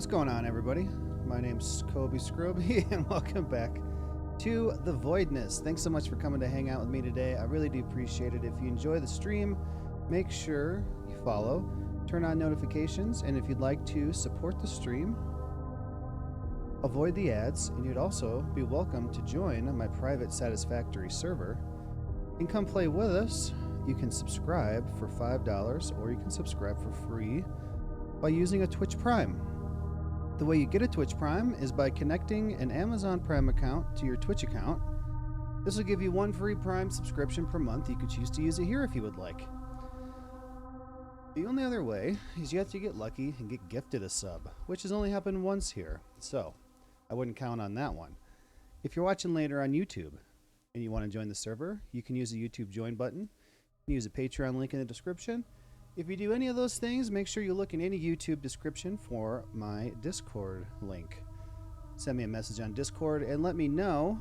What's going on, everybody? My name's Kobe Scroby, and welcome back to the Voidness. Thanks so much for coming to hang out with me today. I really do appreciate it. If you enjoy the stream, make sure you follow, turn on notifications, and if you'd like to support the stream, avoid the ads, and you'd also be welcome to join my private Satisfactory server and come play with us. You can subscribe for $5, or you can subscribe for free by using a Twitch Prime. The way you get a Twitch Prime is by connecting an Amazon Prime account to your Twitch account. This will give you one free Prime subscription per month. You could choose to use it here if you would like. The only other way is you have to get lucky and get gifted a sub, which has only happened once here, so I wouldn't count on that one. If you're watching later on YouTube and you want to join the server, you can use the YouTube join button. You can use a Patreon link in the description. If you do any of those things, make sure you look in any YouTube description for my Discord link. Send me a message on Discord and let me know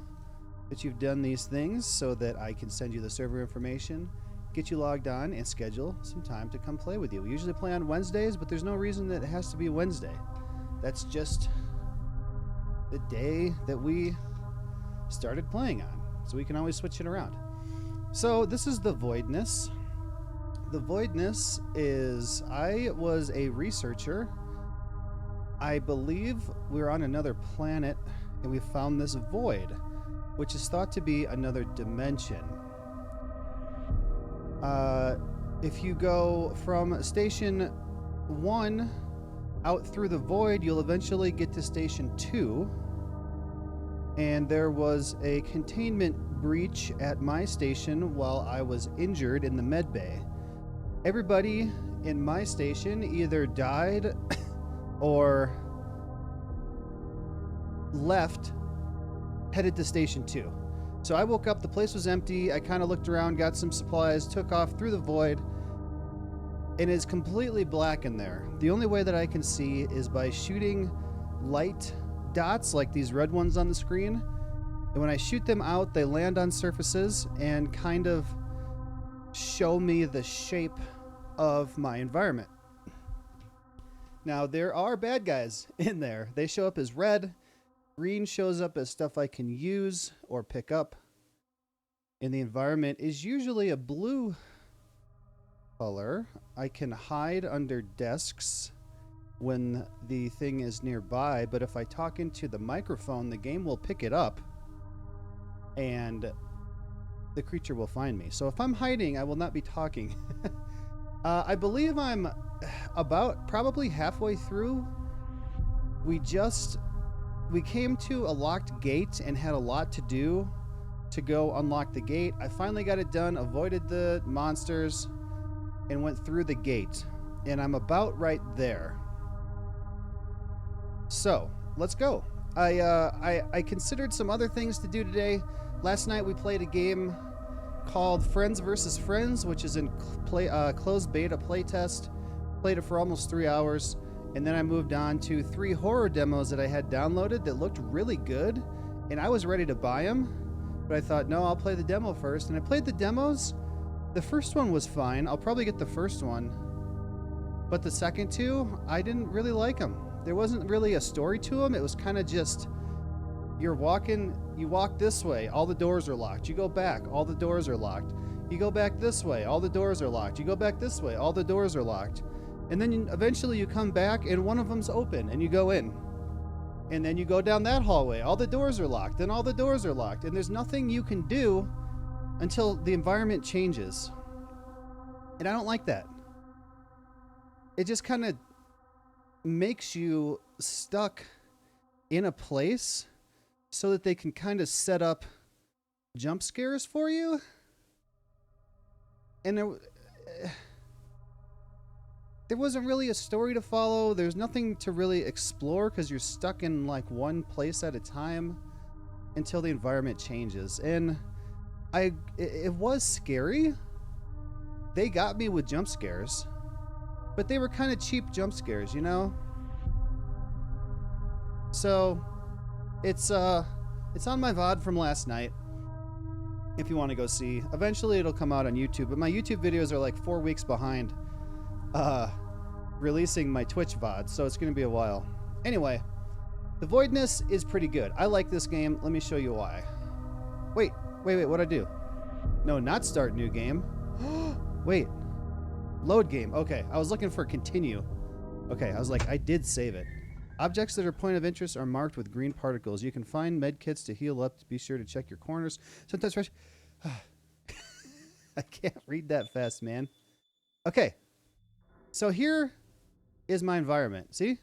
that you've done these things so that I can send you the server information, get you logged on, and schedule some time to come play with you. We usually play on Wednesdays, but there's no reason that it has to be Wednesday. That's just the day that we started playing on, so we can always switch it around. So this is the Voidness. The Voidness is, I was a researcher. I believe we're on another planet and we found this void, which is thought to be another dimension. If you go from Station 1 out through the void, you'll eventually get to Station 2. And there was a containment breach at my station while I was injured in the med bay. Everybody in my station either died or left, headed to Station 2. So I woke up, the place was empty, I kind of looked around, got some supplies, took off through the void, and it's completely black in there. The only way that I can see is by shooting light dots like these red ones on the screen. And when I shoot them out, they land on surfaces and kind of show me the shape of my environment. Now, there are bad guys in there. They show up as red. Green shows up as stuff I can use or pick up. And the environment is usually a blue color. I can hide under desks when the thing is nearby, but if I talk into the microphone, the game will pick it up and the creature will find me. So if I'm hiding, I will not be talking. I believe I'm about probably halfway through. We came to a locked gate and had a lot to do to go unlock the gate. I finally got it done, avoided the monsters, and went through the gate. And I'm about right there. So let's go. I considered some other things to do today. Last night we played a game called Friends vs. Friends, which is in closed beta playtest. Played it for almost 3 hours, and then I moved on to 3 horror demos that I had downloaded that looked really good, and I was ready to buy them, but I thought, no, I'll play the demo first. And I played the demos. The first one was fine. I'll probably get the first one, but the second two, I didn't really like them. There wasn't really a story to them. It was kind of just, you're walking, you walk this way, all the doors are locked. You go back, all the doors are locked. You go back this way, all the doors are locked. You go back this way, all the doors are locked. And then eventually you come back and one of them's open and you go in. And then you go down that hallway, all the doors are locked, and all the doors are locked. And there's nothing you can do until the environment changes. And I don't like that. It just kind of makes you stuck in a place so that they can kind of set up jump scares for you. And there wasn't really a story to follow. There's nothing to really explore because you're stuck in like one place at a time until the environment changes. And it was scary. They got me with jump scares, but they were kind of cheap jump scares, you know? So it's on my VOD from last night if you want to go see. Eventually it'll come out on YouTube, but my YouTube videos are like 4 weeks behind releasing my Twitch VOD, so it's going to be a while. Anyway, the Voidness is pretty good. I like this game. Let me show you why. Wait, what'd I do? No, not start new game. Wait, load game. Okay, I was looking for continue. Okay, I was like, I did save it. Objects that are point of interest are marked with green particles. You can find med kits to heal up. Be sure to check your corners. Sometimes fresh. I can't read that fast, man. Okay, so here is my environment. See?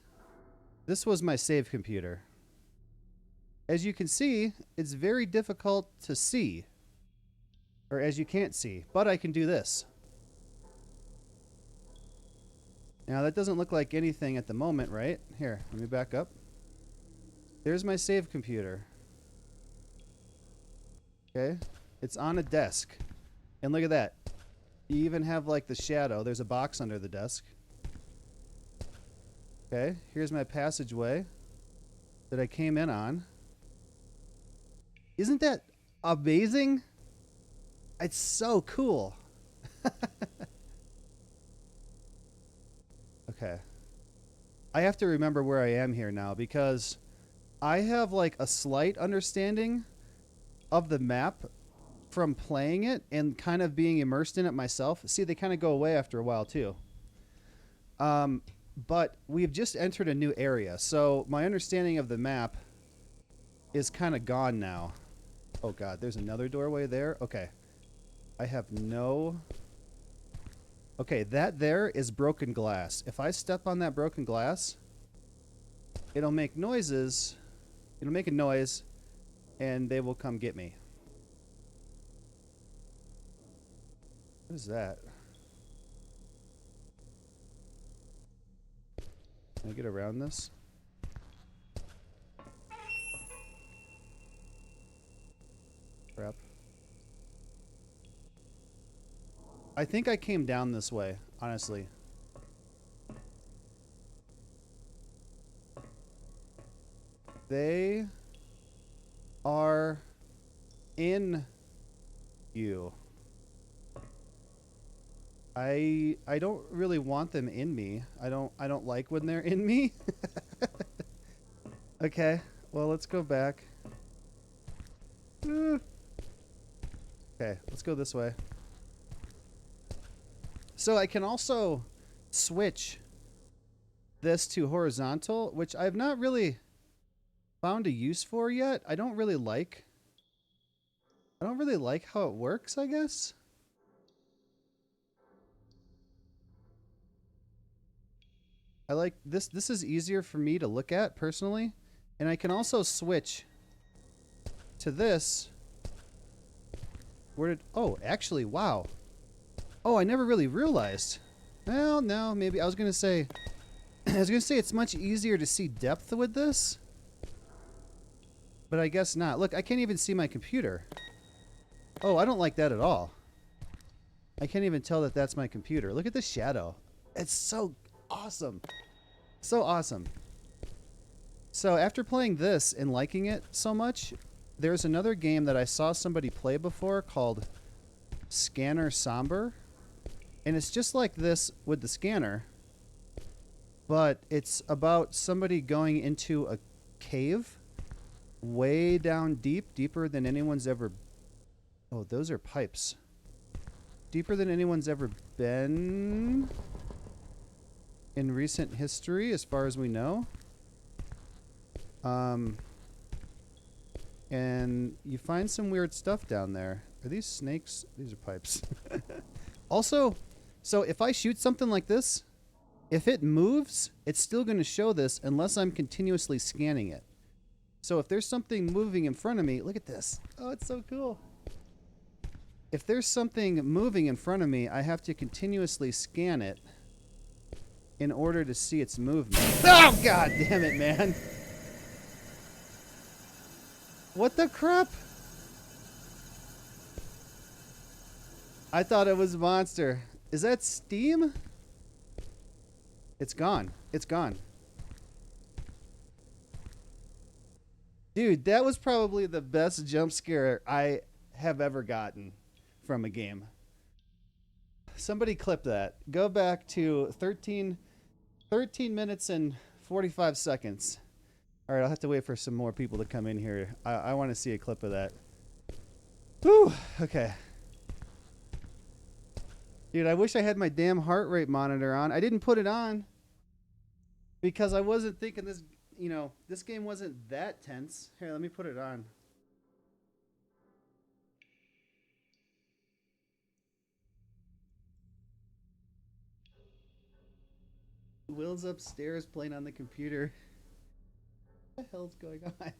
This was my save computer. As you can see, it's very difficult to see. Or as you can't see. But I can do this. Now, that doesn't look like anything at the moment, right? Here, let me back up. There's my save computer. Okay? It's on a desk. And look at that. You even have, like, the shadow. There's a box under the desk. Okay, here's my passageway that I came in on. Isn't that amazing? It's so cool. Okay. I have to remember where I am here now because I have like a slight understanding of the map from playing it and kind of being immersed in it myself. See, they kind of go away after a while too. But we've just entered a new area. So my understanding of the map is kind of gone now. Oh God, there's another doorway there. Okay. I have no... Okay, that there is broken glass. If I step on that broken glass, it'll make noises. It'll make a noise, and they will come get me. What is that? Can I get around this? Crap. I think I came down this way, honestly. They are in you. I don't really want them in me. I don't like when they're in me. Okay, well, let's go back. Okay, let's go this way. So I can also switch this to horizontal, which I've not really found a use for yet. I don't really like how it works, I guess. I like this. This is easier for me to look at personally. And I can also switch to this. Where did... Oh, actually, wow. Oh, I never really realized. Well, no, maybe. I was going to say... it's much easier to see depth with this. But I guess not. Look, I can't even see my computer. Oh, I don't like that at all. I can't even tell that that's my computer. Look at the shadow. It's so awesome. So awesome. So after playing this and liking it so much, there's another game that I saw somebody play before called Scanner Somber. And it's just like this with the scanner. But it's about somebody going into a cave way down deep, deeper than anyone's ever... Oh, those are pipes. Deeper than anyone's ever been in recent history, as far as we know. And you find some weird stuff down there. Are these snakes? These are pipes. Also, so if I shoot something like this, if it moves, it's still going to show this unless I'm continuously scanning it. So if there's something moving in front of me, look at this. Oh, it's so cool. If there's something moving in front of me, I have to continuously scan it in order to see its movement. Oh, God damn it, man. What the crap? I thought it was a monster. Is that Steam? It's gone. It's gone. Dude, that was probably the best jump scare I have ever gotten from a game. Somebody clip that. Go back to 13 minutes and 45 seconds. All right, I'll have to wait for some more people to come in here. I want to see a clip of that. Whew. Okay. Dude, I wish I had my damn heart rate monitor on. I didn't put it on because I wasn't thinking this, you know, this game wasn't that tense. Here, let me put it on. Will's upstairs playing on the computer. What the hell's going on?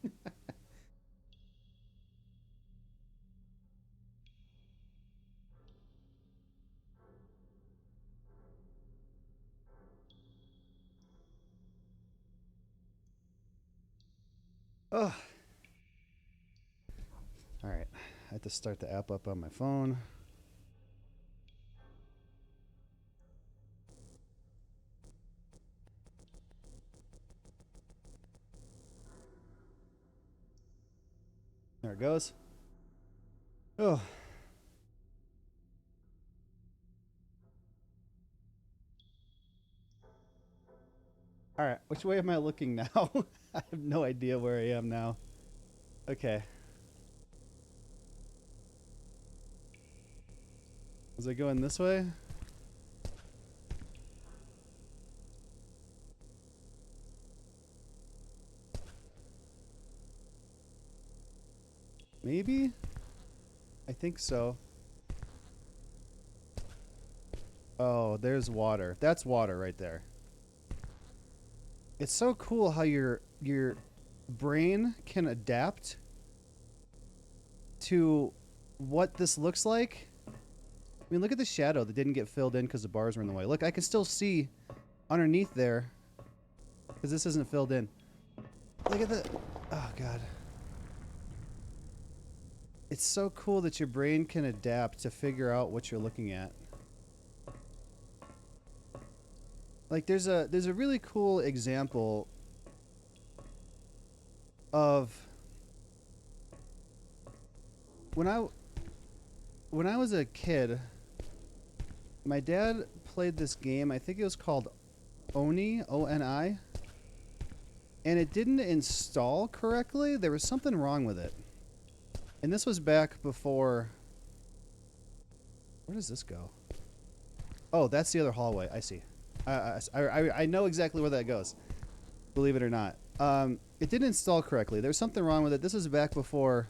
Oh. All right. I have to start the app up on my phone. There it goes. Oh. All right. Which way am I looking now? I have no idea where I am now. Okay. Was I going this way? Maybe? I think so. Oh, there's water. That's water right there. It's so cool how your brain can adapt to what this looks like. I mean, look at the shadow that didn't get filled in because the bars were in the way. Look, I can still see underneath there because this isn't filled in. Look at the... Oh, God. It's so cool that your brain can adapt to figure out what you're looking at. Like, there's a really cool example of... When I was a kid, my dad played this game. I think it was called Oni, O-N-I. And it didn't install correctly. There was something wrong with it. And this was back before... Where does this go? Oh, that's the other hallway. I see. I know exactly where that goes. Believe it or not. It didn't install correctly. There's something wrong with it. This is back before,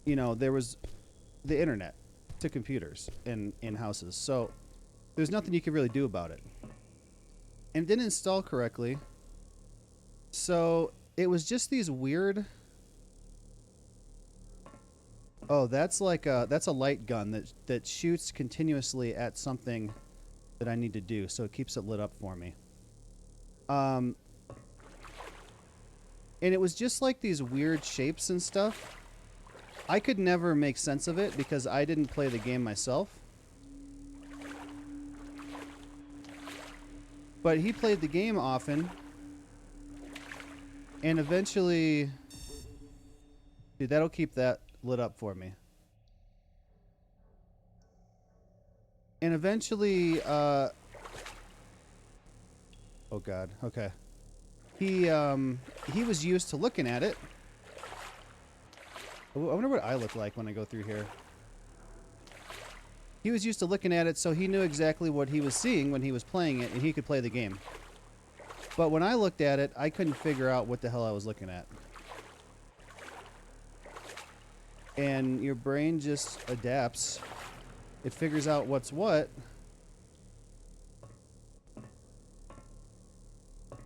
you know, there was the internet to computers in houses. So there's nothing you could really do about it. And it didn't install correctly. So it was just these weird... Oh, that's like that's a light gun that shoots continuously at something that I need to do, so it keeps it lit up for me. And it was just like these weird shapes and stuff. I could never make sense of it because I didn't play the game myself. But he played the game often. And eventually... Dude, that'll keep that lit up for me. And eventually, oh God, okay. He was used to looking at it. I wonder what I look like when I go through here. He was used to looking at it, so he knew exactly what he was seeing when he was playing it, and he could play the game. But when I looked at it, I couldn't figure out what the hell I was looking at. And your brain just adapts. It figures out what's what.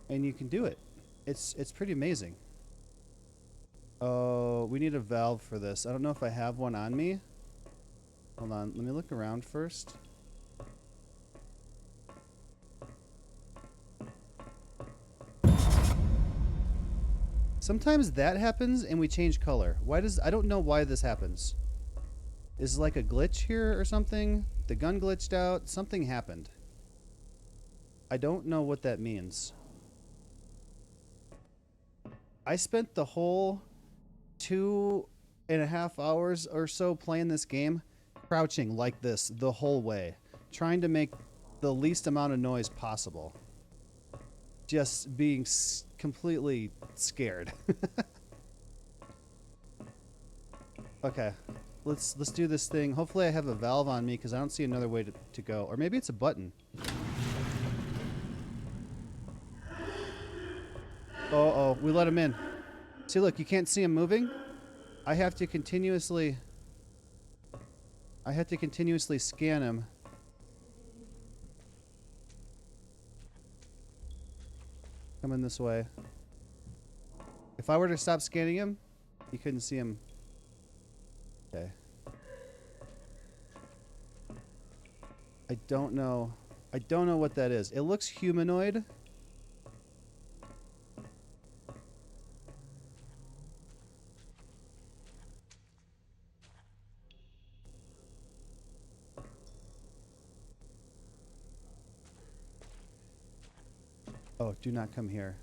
And you can do it. It's pretty amazing. Oh, we need a valve for this. I don't know if I have one on me. Hold on, let me look around first. Sometimes that happens and we change color. I don't know why this happens. Is it like a glitch here or something? The gun glitched out. Something happened. I don't know what that means. I spent the whole 2.5 hours or so playing this game crouching like this the whole way, trying to make the least amount of noise possible. just being completely scared. Okay, let's do this thing. Hopefully I have a valve on me because I don't see another way to go. Or maybe it's a button. Oh, we let him in. See, look, you can't see him moving. I have to continuously scan him. Coming this way. If I were to stop scanning him, you couldn't see him. Okay. I don't know what that is. It looks humanoid. Oh, do not come here.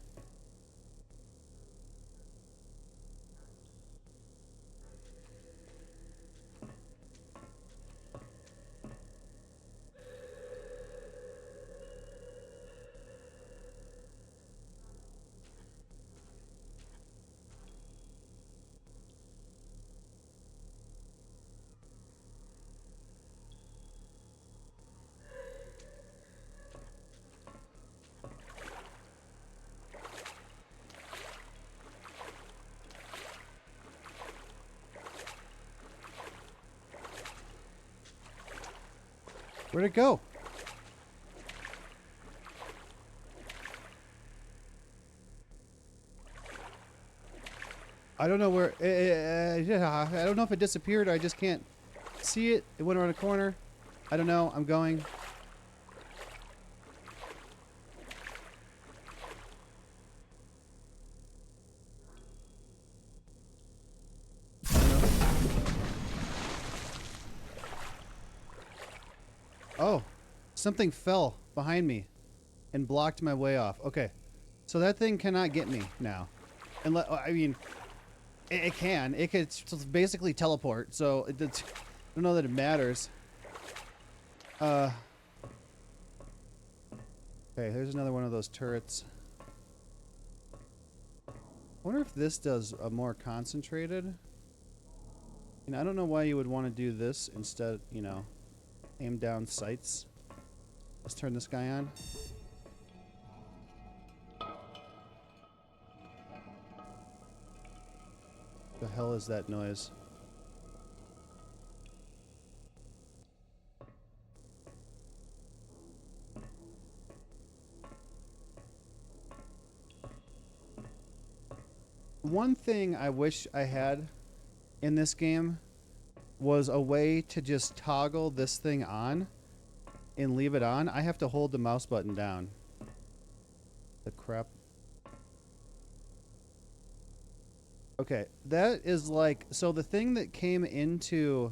Where'd it go? I don't know where. I don't know if it disappeared or I just can't see it. It went around a corner. I don't know. I'm going. Oh, something fell behind me and blocked my way off. Okay, so that thing cannot get me now. And I mean, it can. It could basically teleport. So I don't know that it matters. Okay, there's another one of those turrets. I wonder if this does a more concentrated. You know, I don't know why you would want to do this instead, you know, aim down sights. Let's turn this guy on. The hell is that noise? One thing I wish I had in this game was a way to just toggle this thing on and leave it on. I have to hold the mouse button down. The crap. Okay, that is like, so the thing that came into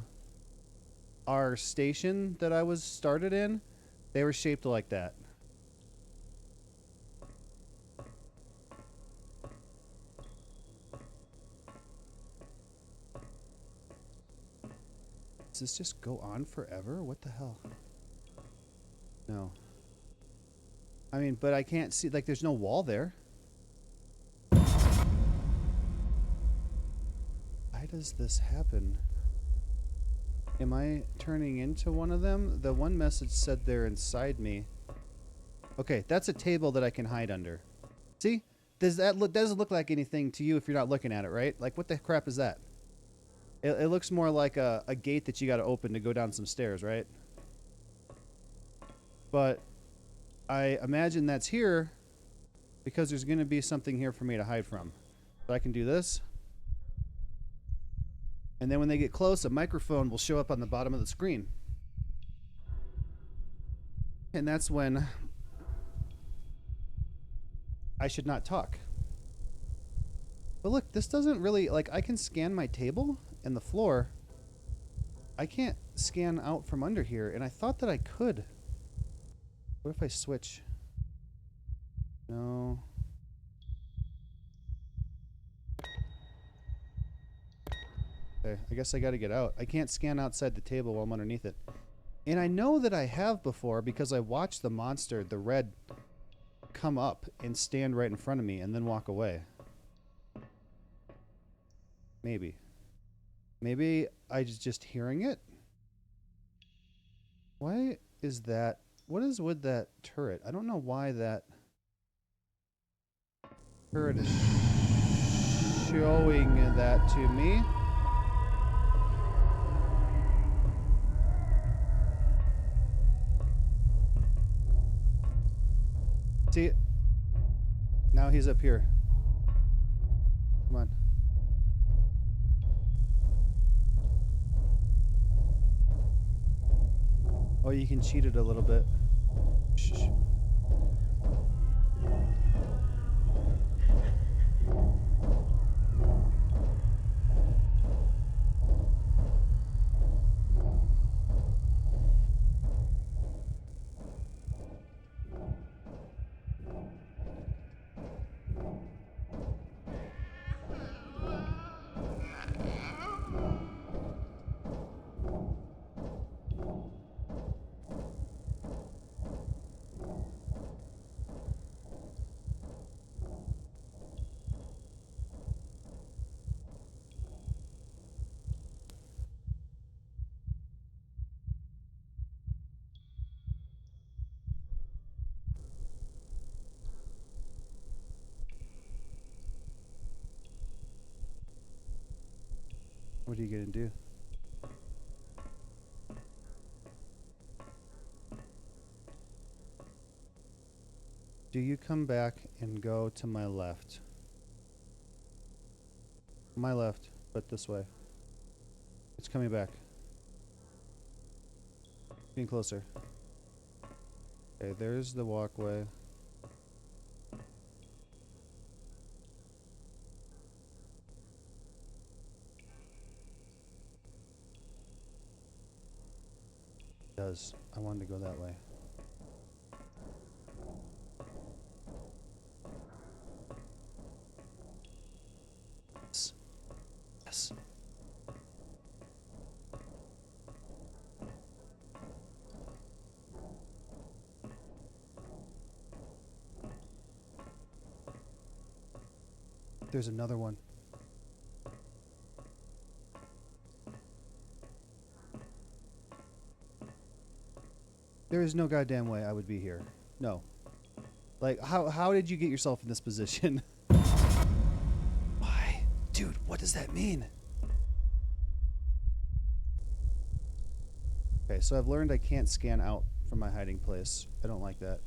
our station that I was started in, they were shaped like that. Does this just go on forever? What the hell? No. I mean, but I can't see, like, there's no wall there. Why does this happen? Am I turning into one of them? The one message said they're inside me. Okay, that's a table that I can hide under. See? Doesn't look like anything to you if you're not looking at it, right? Like, what the crap is that? It looks more like a gate that you got to open to go down some stairs, right? But I imagine that's here because there's going to be something here for me to hide from. So I can do this. And then when they get close, a microphone will show up on the bottom of the screen. And that's when I should not talk. But look, this doesn't really, like, I can scan my table and the floor. I can't scan out from under here, and I thought that I could. What if I switch? No. Okay, I guess I gotta get out. I can't scan outside the table while I'm underneath it. And I know that I have before because I watched the monster, the red come up and stand right in front of me and then walk away. Maybe. Maybe I just hearing it? Why is that? What is with that turret? I don't know why that turret is showing that to me. See? Now he's up here. Come on. Oh, you can cheat it a little bit. Shh. What are you gonna do? Do you come back and go to my left? My left, but this way. It's coming back. Getting closer. Okay, there's the walkway. It does. I wanted to go that way. Yes. Yes. There's another one. There is no goddamn way I would be here. No. Like, how did you get yourself in this position? Why? Dude, what does that mean? Okay, so I've learned I can't scan out from my hiding place. I don't like that.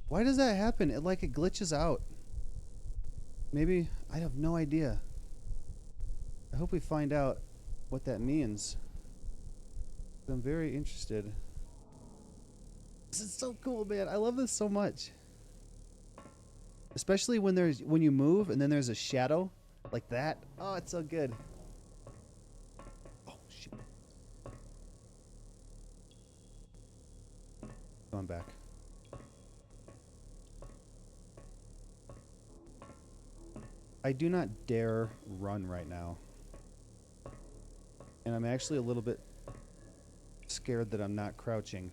Why does that happen? It glitches out. Maybe, I have no idea. I hope we find out what that means. I'm very interested. This is so cool, man. I love this so much. Especially when you move and then there's a shadow like that. Oh, it's so good. Oh shit. Going back. I do not dare run right now. And I'm actually a little bit scared that I'm not crouching.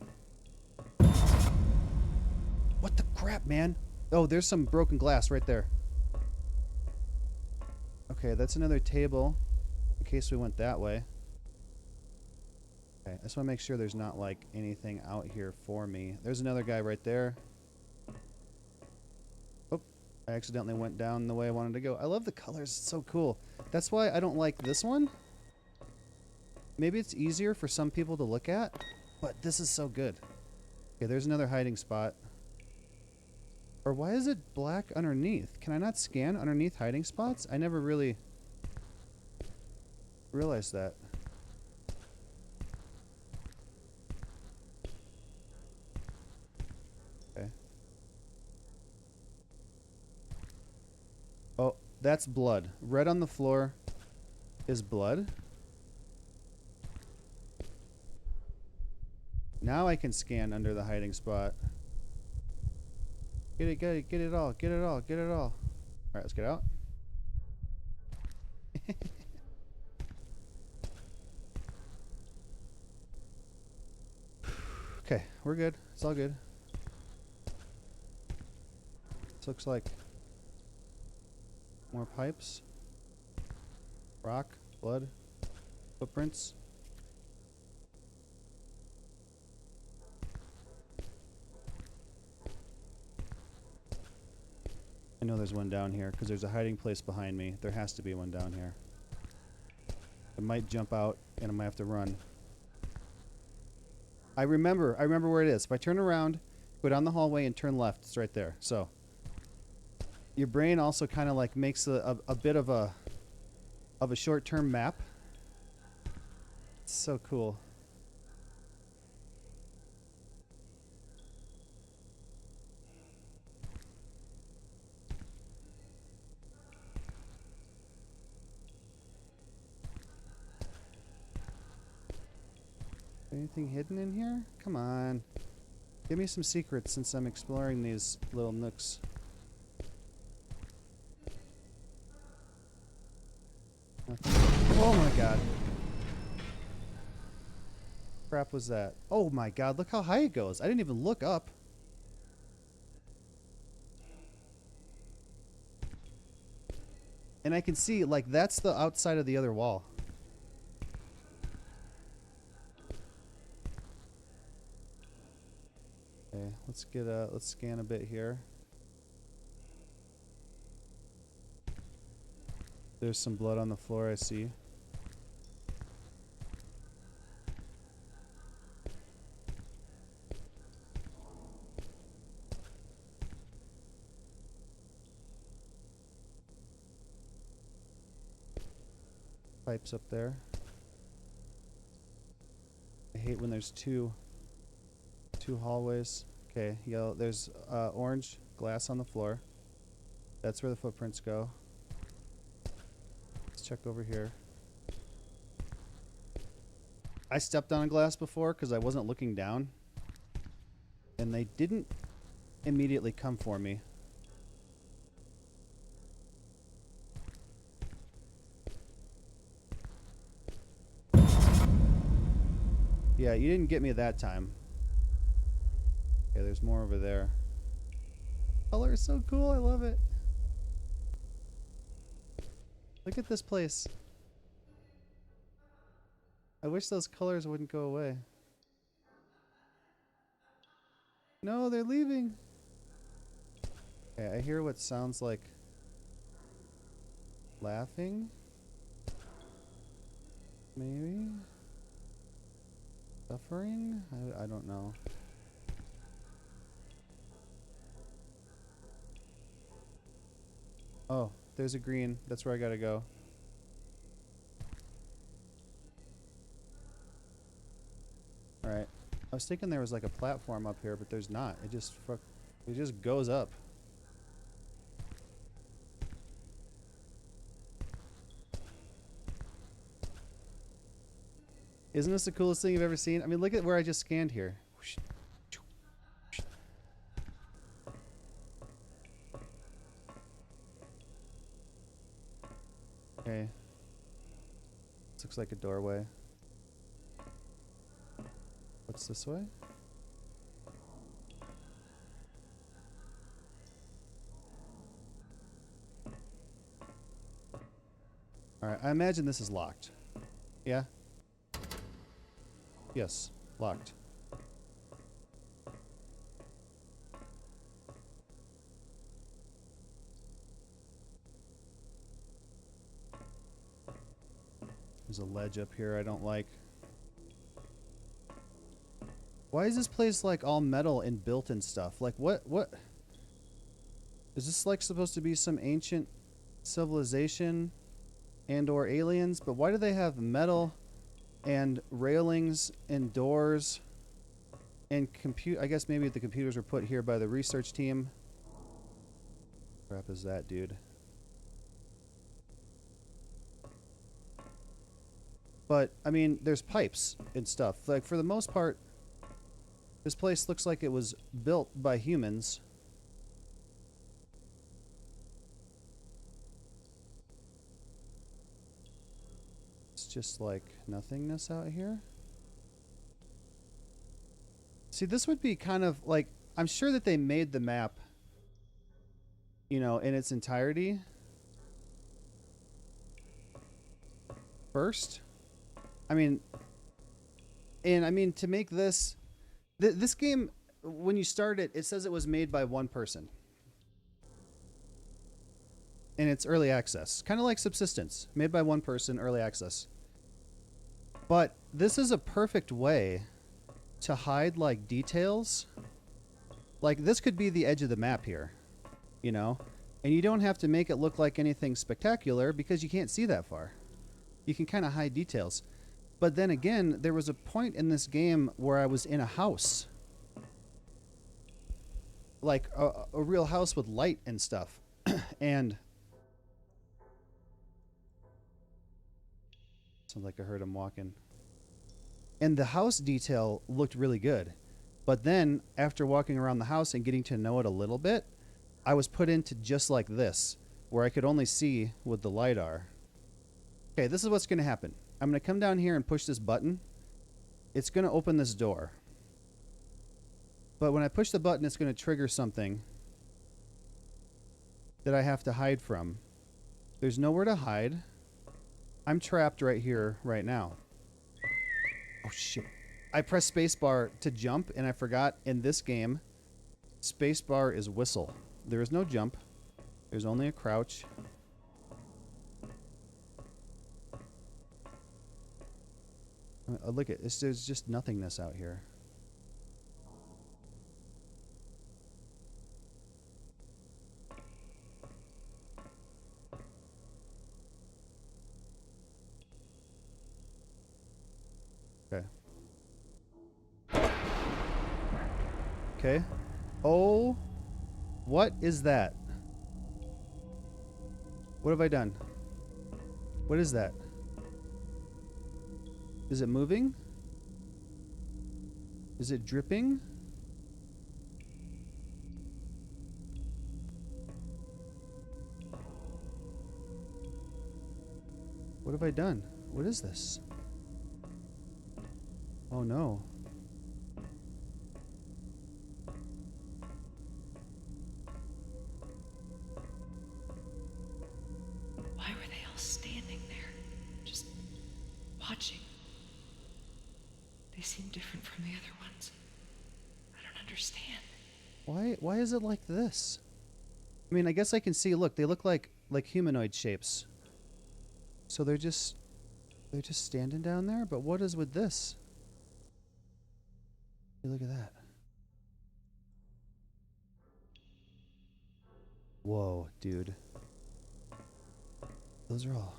What the crap, man? Oh, there's some broken glass right there. Okay, that's another table in case we went that way. Okay, I just want to make sure there's not like anything out here for me. There's another guy right there. Oh, I accidentally went down the way I wanted to go. I love the colors. It's so cool. That's why I don't like this one. Maybe it's easier for some people to look at, but this is so good. Okay, there's another hiding spot. Or why is it black underneath? Can I not scan underneath hiding spots? I never really realized that. Okay. Oh, that's blood. Red on the floor is blood. Now I can scan under the hiding spot. Get it, get it, get it all, get it all, get it all. Alright, let's get out. Okay, we're good. It's all good. This looks like more pipes. Rock, blood, footprints. I know there's one down here because there's a hiding place behind me. There has to be one down here. I might jump out and I might have to run. I remember where it is. If I turn around, go down the hallway and turn left, it's right there. So your brain also kind of like makes a bit of a short-term map. It's so cool. Anything hidden in here? Come on. Give me some secrets since I'm exploring these little nooks. Nothing. Oh my god. Crap was that? Oh my god, look how high it goes. I didn't even look up. And I can see, like, that's the outside of the other wall. Okay, let's scan a bit here. There's some blood on the floor, I see. Pipes up there. I hate when there's two hallways. Okay, yellow. There's orange glass on the floor. That's where the footprints go. Let's check over here. I stepped on a glass before because I wasn't looking down. And they didn't immediately come for me. Yeah, you didn't get me that time. Okay, there's more over there. Color is so cool, I love it. Look at this place. I wish those colors wouldn't go away. No, they're leaving. Okay, I hear what sounds like laughing. Maybe? Suffering? I don't know. Oh, there's a green. That's where I gotta go. Alright. I was thinking there was like a platform up here, but there's not. It just goes up. Isn't this the coolest thing you've ever seen? I mean, look at where I just scanned here. Okay. This looks like a doorway. What's this way? Alright, I imagine this is locked. Yeah? Yes, locked. There's a ledge up here I don't like. Why is this place like all metal and built and stuff? Like what is this like supposed to be some ancient civilization and or aliens? But why do they have metal and railings and doors and I guess maybe the computers were put here by the research team. What crap is that, dude? But I mean, there's pipes and stuff. Like for the most part, this place looks like it was built by humans. It's just like nothingness out here. See, this would be kind of like, I'm sure that they made the map you know, in its entirety first. I mean, to make this this game, when you start it, it says it was made by one person. And it's early access. Kind of like Subsistence, made by one person, early access. But this is a perfect way to hide like details. Like this could be the edge of the map here, you know? And you don't have to make it look like anything spectacular because you can't see that far. You can kind of hide details. But then again, there was a point in this game where I was in a house. Like a real house with light and stuff. And sounds like I heard him walking. And the house detail looked really good. But then, after walking around the house and getting to know it a little bit, I was put into just like this, where I could only see with the LiDAR. Okay, this is what's going to happen. I'm going to come down here and push this button. It's going to open this door. But when I push the button, it's going to trigger something that I have to hide from. There's nowhere to hide. I'm trapped right here, right now. Oh, shit. I pressed spacebar to jump, and I forgot in this game, spacebar is whistle. There is no jump. There's only a crouch. Look at this. There's just nothingness out here. Okay. Okay. Oh, what is that? What have I done? What is that? Is it moving? Is it dripping? What have I done? What is this? Oh no. Why were they all standing there, just watching? They seem different from the other ones. I don't understand. Why is it like this? I mean, I guess I can see, look, they look like humanoid shapes. So they're just standing down there, but what is with this? Hey, look at that. Whoa, dude. Those are all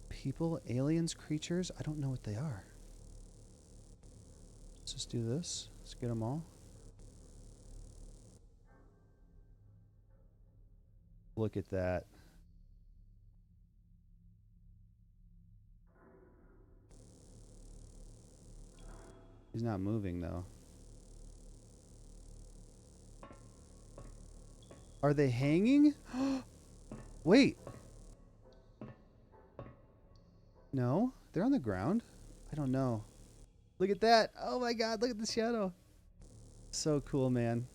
people, aliens, creatures. I don't know what they are. Let's just do this. Let's get them all. Look at that. He's not moving, though. Are they hanging? Wait. No, they're on the ground. I don't know. Look at that. Oh my god, look at the shadow. So cool, man.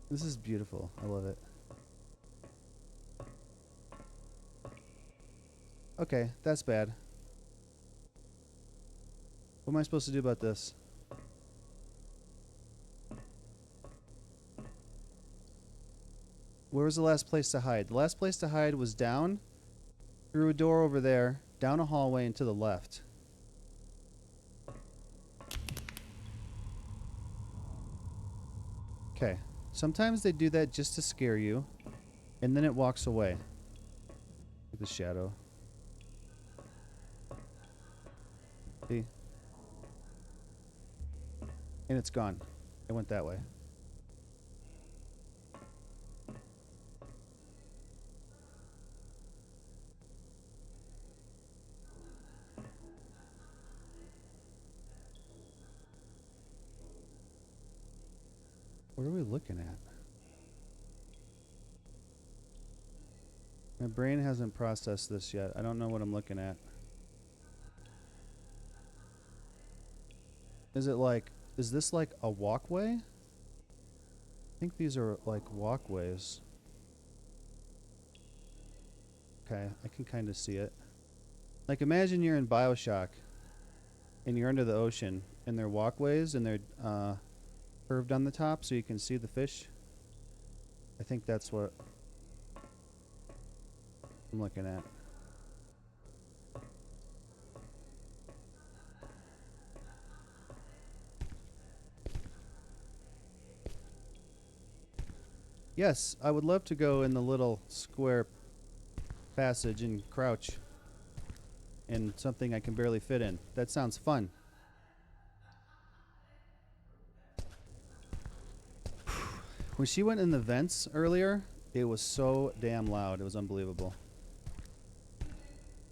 This is beautiful. I love it. Okay, that's bad. What am I supposed to do about this? Where was the last place to hide? The last place to hide was down, through a door over there, down a hallway and to the left. Okay. Sometimes they do that just to scare you, and then it walks away. Look at the shadow. See? And it's gone. It went that way. What are we looking at? My brain hasn't processed this yet. I don't know what I'm looking at. Is it like Is this like a walkway? I think these are like walkways. Okay, I can kind of see it. Like imagine you're in BioShock and you're under the ocean and there are walkways and they're curved on the top so you can see the fish. I think that's what I'm looking at. Yes, I would love to go in the little square passage and crouch in something I can barely fit in. That sounds fun. When she went in the vents earlier, it was so damn loud. It was unbelievable.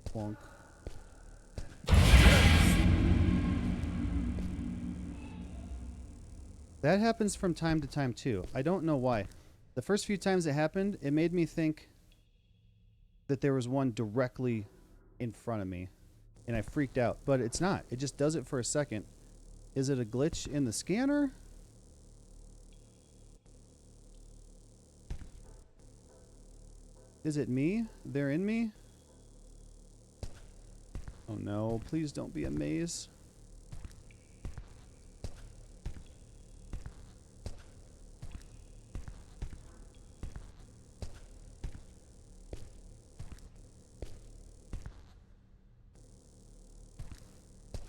Plonk. That happens from time to time too. I don't know why. The first few times it happened, it made me think that there was one directly in front of me. And I freaked out. But it's not. It just does it for a second. Is it a glitch in the scanner? Is it me? They're in me? Oh no, please don't be a maze.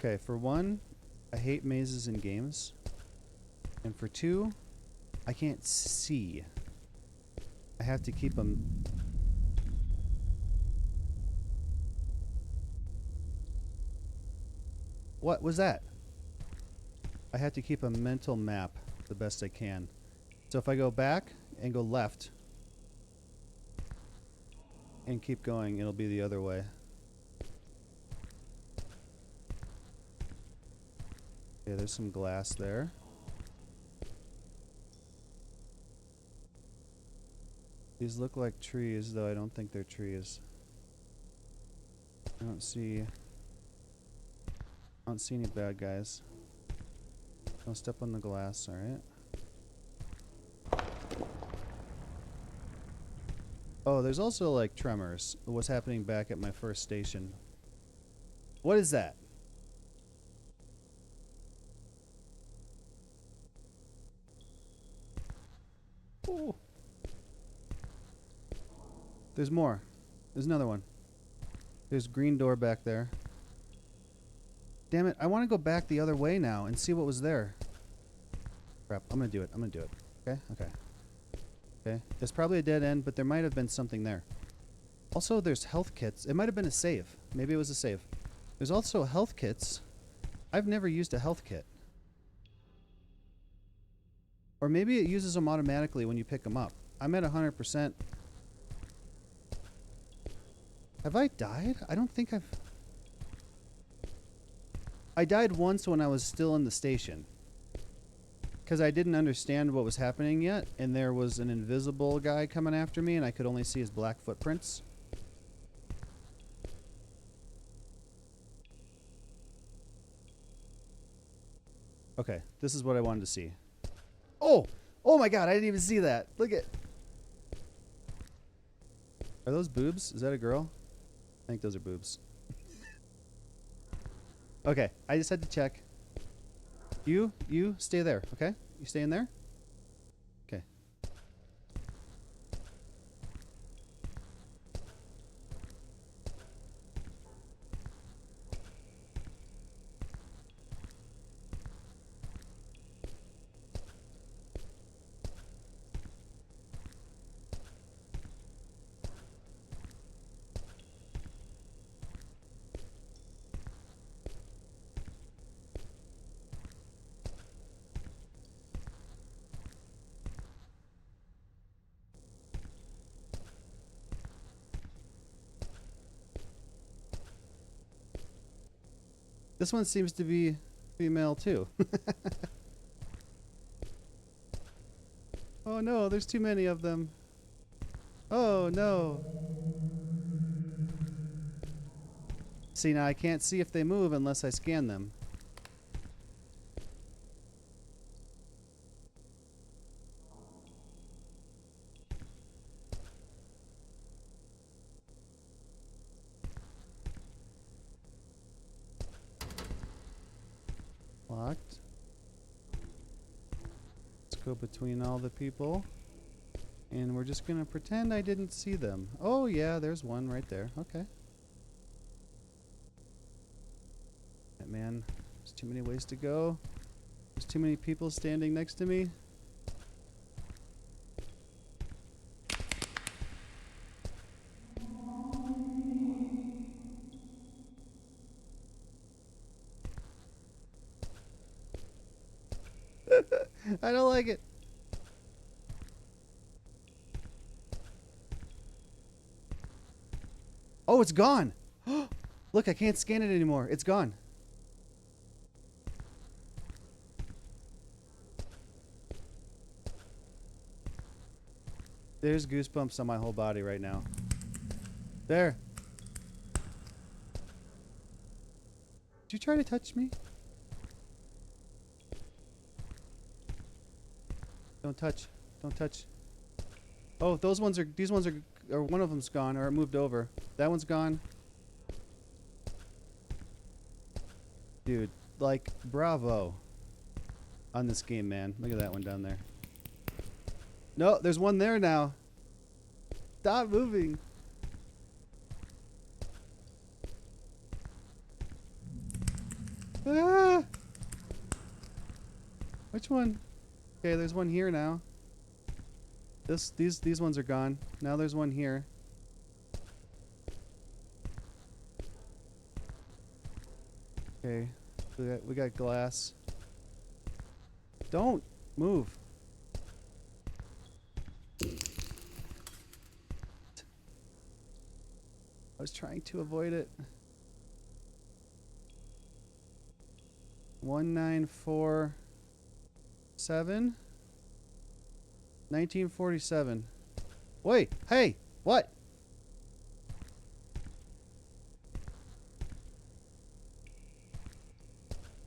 Okay, for one, I hate mazes in games. And for two, I can't see. I have to keep them. What was that? I have to keep a mental map the best I can. So if I go back and go left and keep going, it'll be the other way. Okay, there's some glass there. These look like trees, though I don't think they're trees. I don't see any bad guys. Don't step on the glass, alright? Oh, there's also like tremors. What's happening back at my first station? What is that? Oh. There's more. There's another one. There's green door back there. Damn it, I want to go back the other way now and see what was there. Crap, I'm gonna do it. I'm gonna do it. Okay? Okay. Okay. It's probably a dead end, but there might have been something there. Also, there's health kits. It might have been a save. Maybe it was a save. There's also health kits. I've never used a health kit. Or maybe it uses them automatically when you pick them up. I'm at 100%. Have I died? I don't think I've... I died once when I was still in the station. Because I didn't understand what was happening yet, and there was an invisible guy coming after me, and I could only see his black footprints. Okay, this is what I wanted to see. Oh! Oh my god, I didn't even see that. Look at... Are those boobs? Is that a girl? I think those are boobs. Okay, I just had to check. You stay there, okay? You stay in there? Okay. This one seems to be female too. Oh no, there's too many of them. Oh no. See, now I can't see if they move unless I scan them. go between all the people. And we're just gonna pretend I didn't see them. Oh yeah, there's one right there. Okay. Man, there's too many ways to go. There's too many people standing next to me. I don't like it. Oh, it's gone. Look, I can't scan it anymore. It's gone. There's goosebumps on my whole body right now. There. Did you try to touch me? Don't touch. Don't touch. Oh, these ones are, or one of them's gone, or it moved over. That one's gone. Dude, like, bravo on this game, man. Look at that one down there. No, there's one there now. Stop moving. Ah! Which one? Okay, there's one here now. These ones are gone. Now there's one here. Okay, we got glass. Don't move. I was trying to avoid it. 1947. 1947. Wait, hey, what?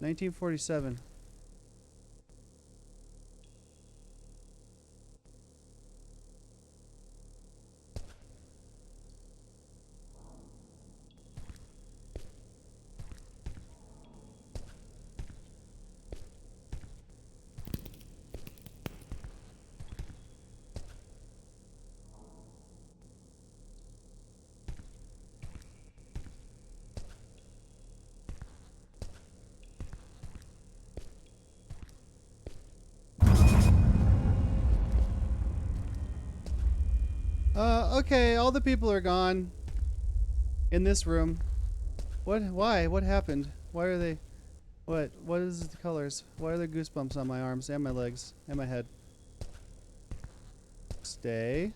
$1947. Okay, all the people are gone in this room. What? Why? What happened? Why are they? What is the colors? Why are there goosebumps on my arms and my legs and my head? Stay.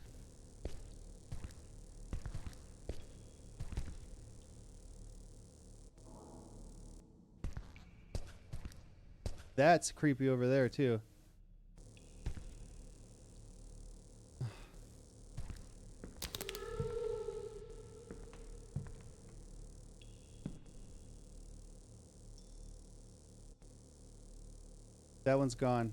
That's creepy over there too. That one's gone.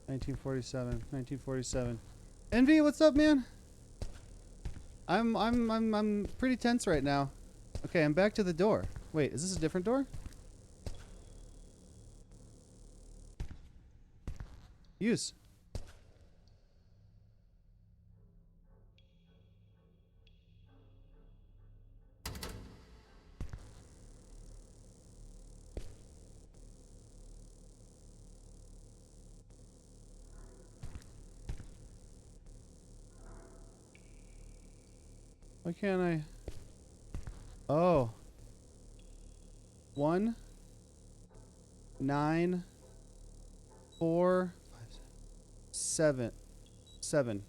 $1947. Envy, what's up, man? I'm pretty tense right now. Okay, I'm back to the door. Wait, is this a different door? Use. Why can't I? Oh. 1, 9, 4, 7. 7.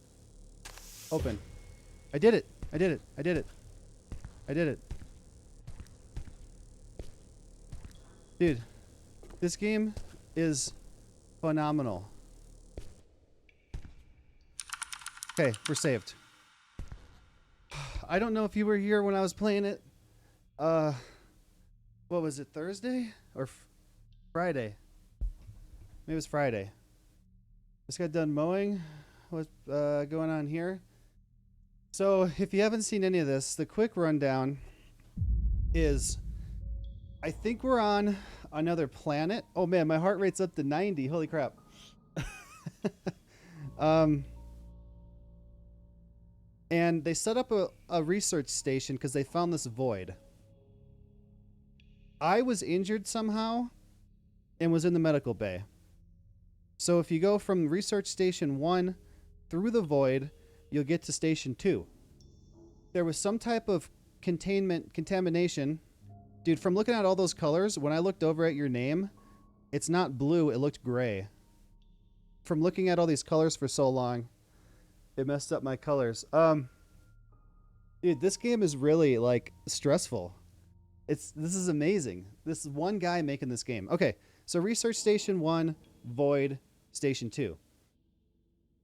Open. I did it. I did it. I did it. I did it. Dude, this game is phenomenal. Okay, we're saved. I don't know if you were here when I was playing it. What was it, Thursday or Friday? Maybe it was Friday. Just got done mowing. What's going on here? So, if you haven't seen any of this, the quick rundown is I think we're on another planet. Oh man, my heart rate's up to 90. Holy crap. um, and they set up a research station because they found this void. I was injured somehow and was in the medical bay. So if you go from research station 1 through the void, you'll get to station 2. There was some type of contamination. Dude, from looking at all those colors, when I looked over at your name, it's not blue, it looked gray. From looking at all these colors for so long, it messed up my colors. Dude, this game is really like stressful. This is amazing. This is one guy making this game. Okay, so research station 1, void, station 2.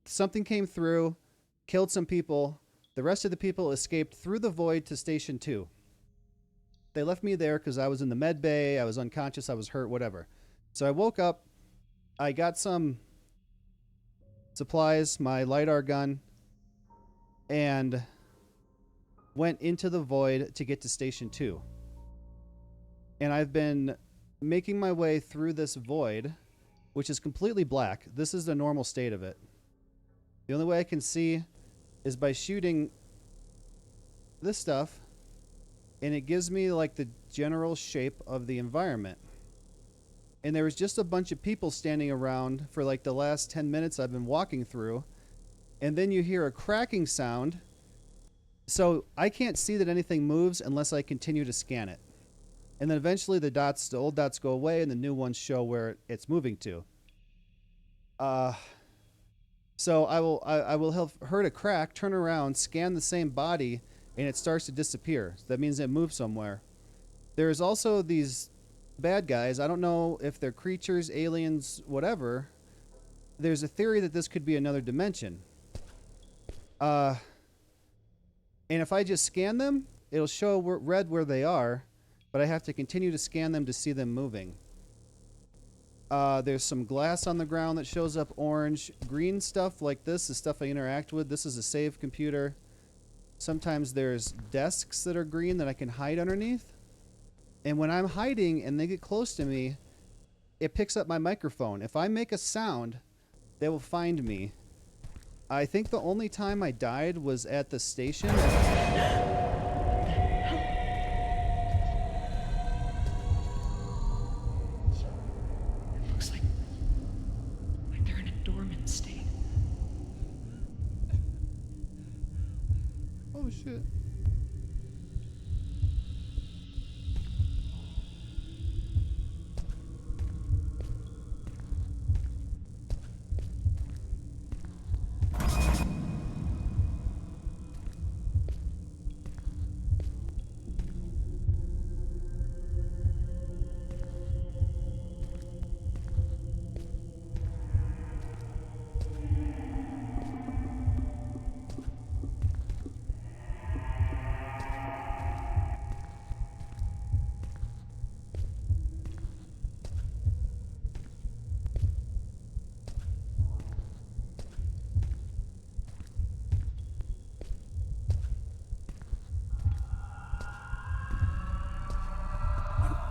Something came through, killed some people. The rest of the people escaped through the void to station 2. They left me there because I was in the med bay, I was unconscious, I was hurt, whatever. So I woke up, I got some supplies, my LiDAR gun, and went into the void to get to station 2. And I've been making my way through this void, which is completely black. This is the normal state of it. The only way I can see is by shooting this stuff, and it gives me like the general shape of the environment. And there was just a bunch of people standing around for like the last 10 minutes I've been walking through, and then you hear a cracking sound. So I can't see that anything moves unless I continue to scan it. And then eventually the old dots go away and the new ones show where it's moving to. So I will have heard a crack, turn around, scan the same body, and it starts to disappear. So that means it moved somewhere. There's also these bad guys. I don't know if they're creatures, aliens, whatever. There's a theory that this could be another dimension. And if I just scan them, it'll show red where they are, but I have to continue to scan them to see them moving. There's some glass on the ground that shows up orange. Green stuff like this is stuff I interact with. This is a save computer. Sometimes there's desks that are green that I can hide underneath. And when I'm hiding and they get close to me, it picks up my microphone. If I make a sound, they will find me. I think the only time I died was at the station. Looks like they're in a dormant state. Oh shit.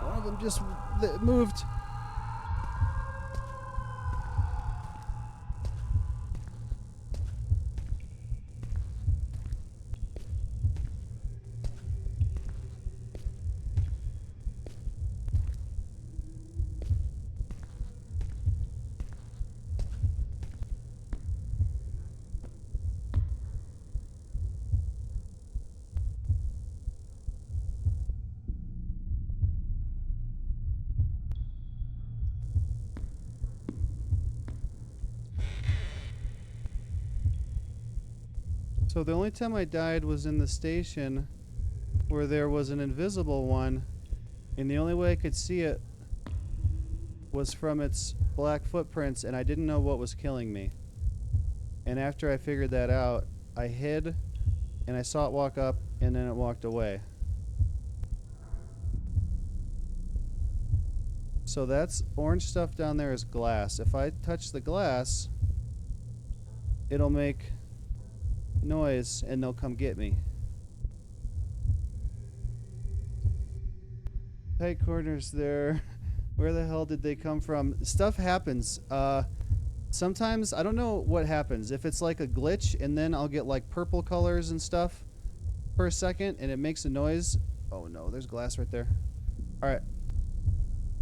One of them just moved. So the only time I died was in the station where there was an invisible one, and the only way I could see it was from its black footprints, and I didn't know what was killing me. And after I figured that out, I hid, and I saw it walk up, and then it walked away. So that's orange stuff down there is glass. If I touch the glass, it'll make noise and they'll come get me. Tight corners there. Where the hell did they come from? Stuff happens. Sometimes I don't know what happens. If it's like a glitch and then I'll get like purple colors and stuff for a second and it makes a noise. Oh no, there's glass right there. All right.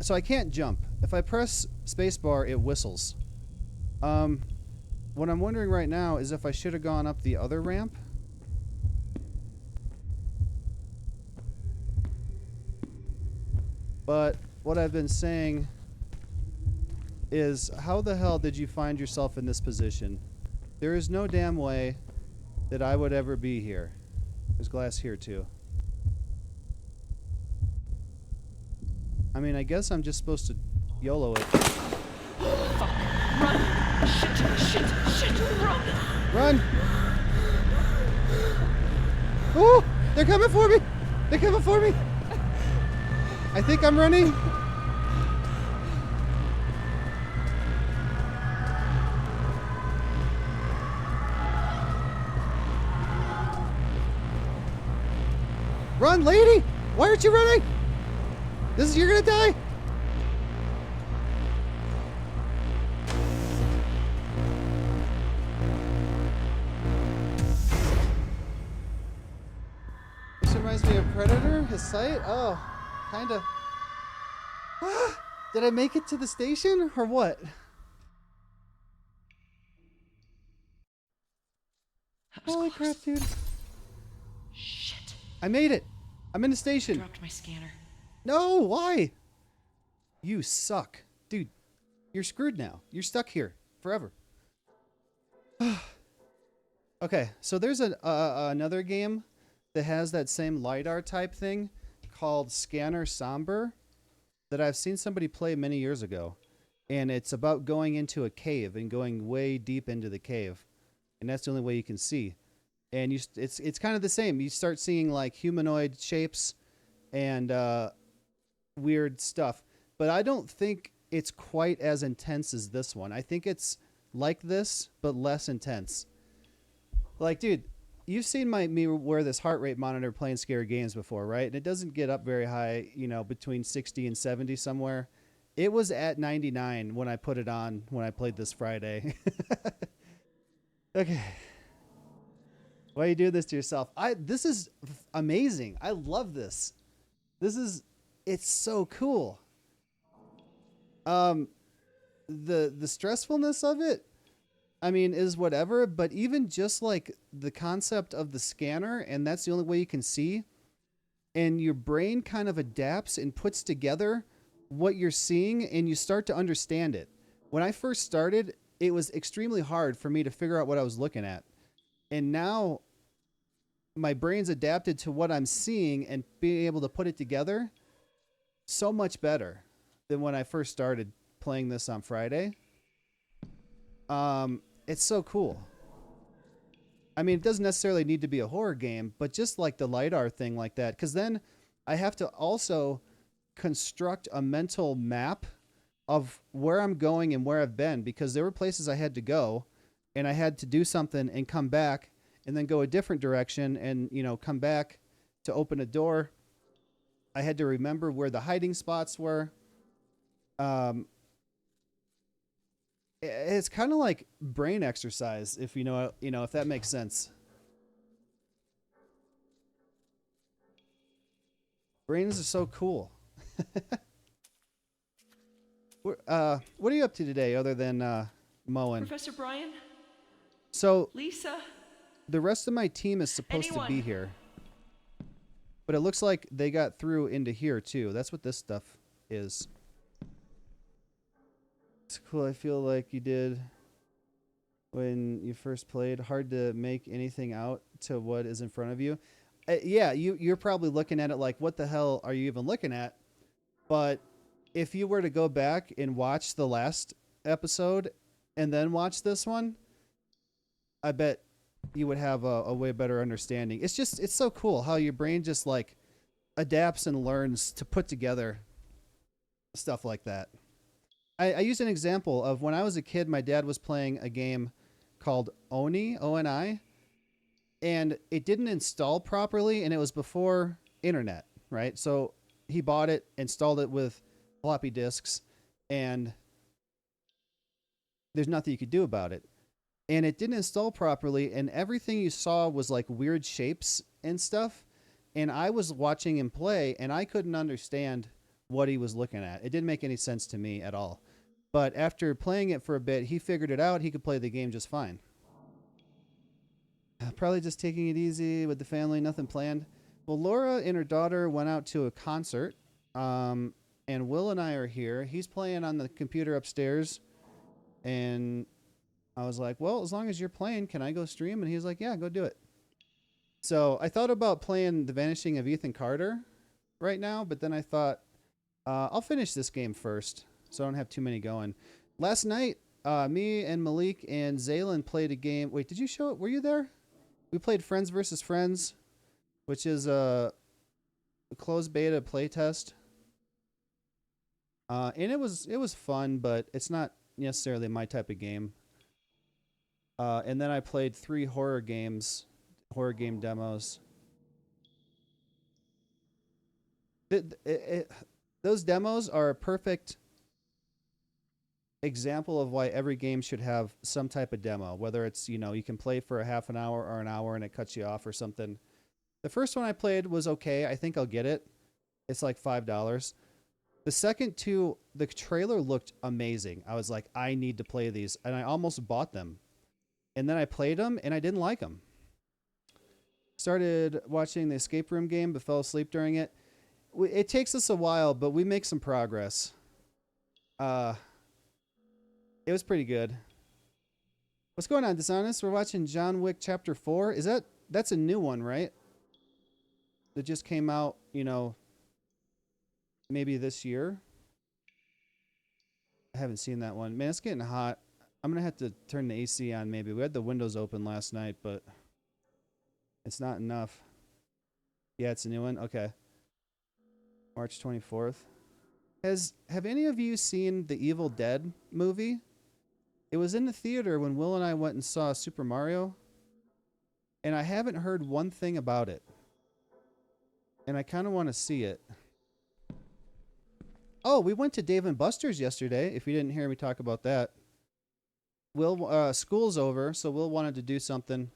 So I can't jump. If I press spacebar, it whistles. What I'm wondering right now is if I should have gone up the other ramp. But what I've been saying is, how the hell did you find yourself in this position? There is no damn way that I would ever be here. There's glass here too. I mean, I guess I'm just supposed to YOLO it. Fuck. Run. Shit, run. Run! Oh! They're coming for me! They're coming for me! I think I'm running. Run, lady! Why aren't you running? You're gonna die! This reminds me of Predator, his sight. Oh, kinda. Did I make it to the station or what? Holy crap, dude. Shit. I made it. I'm in the station. Dropped my scanner. No, why? You suck. Dude, you're screwed now. You're stuck here forever. Okay, so there's another game that has that same LiDAR type thing called Scanner Somber that I've seen somebody play many years ago. And it's about going into a cave and going way deep into the cave. And that's the only way you can see. And it's kind of the same. You start seeing like humanoid shapes and weird stuff. But I don't think it's quite as intense as this one. I think it's like this, but less intense. Like, dude, you've seen me wear this heart rate monitor playing scary games before, right? And it doesn't get up very high, you know, between 60 and 70 somewhere. It was at 99 when I put it on when I played this Friday. Okay. Why you do this to yourself? This is amazing. I love this. It's so cool. The stressfulness of it, I mean, is whatever, but even just like the concept of the scanner, and that's the only way you can see, and your brain kind of adapts and puts together what you're seeing, and you start to understand it. When I first started, it was extremely hard for me to figure out what I was looking at. And now my brain's adapted to what I'm seeing and being able to put it together so much better than when I first started playing this on Friday. It's so cool. I mean, it doesn't necessarily need to be a horror game, but just like the LiDAR thing like that, because then I have to also construct a mental map of where I'm going and where I've been, because there were places I had to go and I had to do something and come back and then go a different direction and, you know, come back to open a door. I had to remember where the hiding spots were. It's kind of like brain exercise, if you know, if that makes sense. Brains are so cool. What are you up to today other than mowing? Professor Brian? So Lisa? the rest of my team is supposed to be here. But it looks like they got through into here too. That's what this stuff is. It's cool. I feel like you did when you first played. Hard to make anything out to what is in front of you. Yeah, you're probably looking at it like, what the hell are you even looking at? But if you were to go back and watch the last episode and then watch this one, I bet you would have a way better understanding. It's so cool how your brain just like adapts and learns to put together stuff like that. I use an example of when I was a kid, my dad was playing a game called Oni, O-N-I, and it didn't install properly, and it was before internet, right? So he bought it, installed it with floppy disks, and there's nothing you could do about it. And it didn't install properly, and everything you saw was like weird shapes and stuff. And I was watching him play, and I couldn't understand what he was looking at. It didn't make any sense to me at all. But after playing it for a bit, he figured it out. He could play the game just fine. Probably just taking it easy with the family, nothing planned. Well, Laura and her daughter went out to a concert, and Will and I are here. He's playing on the computer upstairs, and I was like, well, as long as you're playing, can I go stream? And he was like, yeah, go do it. So I thought about playing The Vanishing of Ethan Carter right now, but then I thought, I'll finish this game first so I don't have too many going. Last night, me and Malik and Zaylin played a game. Wait, did you show it? Were you there? We played Friends versus Friends, which is a closed beta playtest. And it was fun, but it's not necessarily my type of game. And then I played 3 horror game demos. Those demos are a perfect example of why every game should have some type of demo, whether it's, you can play for a half an hour or an hour and it cuts you off or something. The first one I played was okay. I think I'll get it. It's like $5. The second 2, the trailer looked amazing. I was like, I need to play these. And I almost bought them. And then I played them and I didn't like them. Started watching the escape room game but fell asleep during it. It takes us a while, but we make some progress. It was pretty good. What's going on, Dishonest? We're watching John Wick Chapter 4. That's a new one, right? That just came out, maybe this year. I haven't seen that one. Man, it's getting hot. I'm going to have to turn the AC on maybe. We had the windows open last night, but it's not enough. Yeah, it's a new one. Okay. March 24th. Have any of you seen the Evil Dead movie? It was in the theater when Will and I went and saw Super Mario, and I haven't heard one thing about it. And I kind of want to see it. Oh, we went to Dave and Buster's yesterday, if you didn't hear me talk about that. Will, school's over, so Will wanted to do something.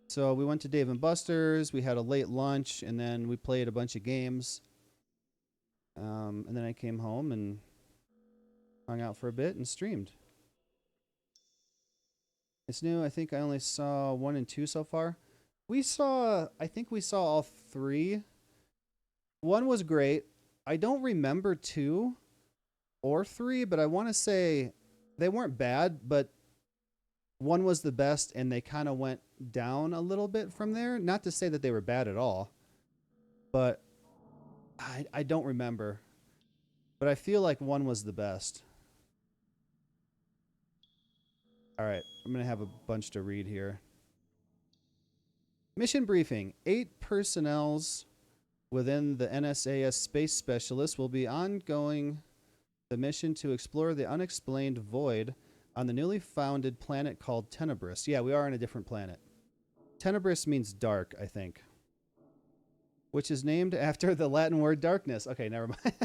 So we went to Dave and Buster's, we had a late lunch, and then we played a bunch of games. And then I came home and hung out for a bit and streamed. It's new. I think I only saw 1 and 2 so far. I think we saw all 3. 1 was great. I don't remember 2 or 3, but I want to say they weren't bad, but 1 was the best, and they kind of went down a little bit from there. Not to say that they were bad at all, but I don't remember. But I feel like 1 was the best. All right, I'm going to have a bunch to read here. Mission briefing. 8 personnels within the NSAS Space Specialists will be ongoing the mission to explore the unexplained void on the newly founded planet called Tenebris. Yeah, we are on a different planet. Tenebris means dark, I think, which is named after the Latin word darkness. Okay, never mind.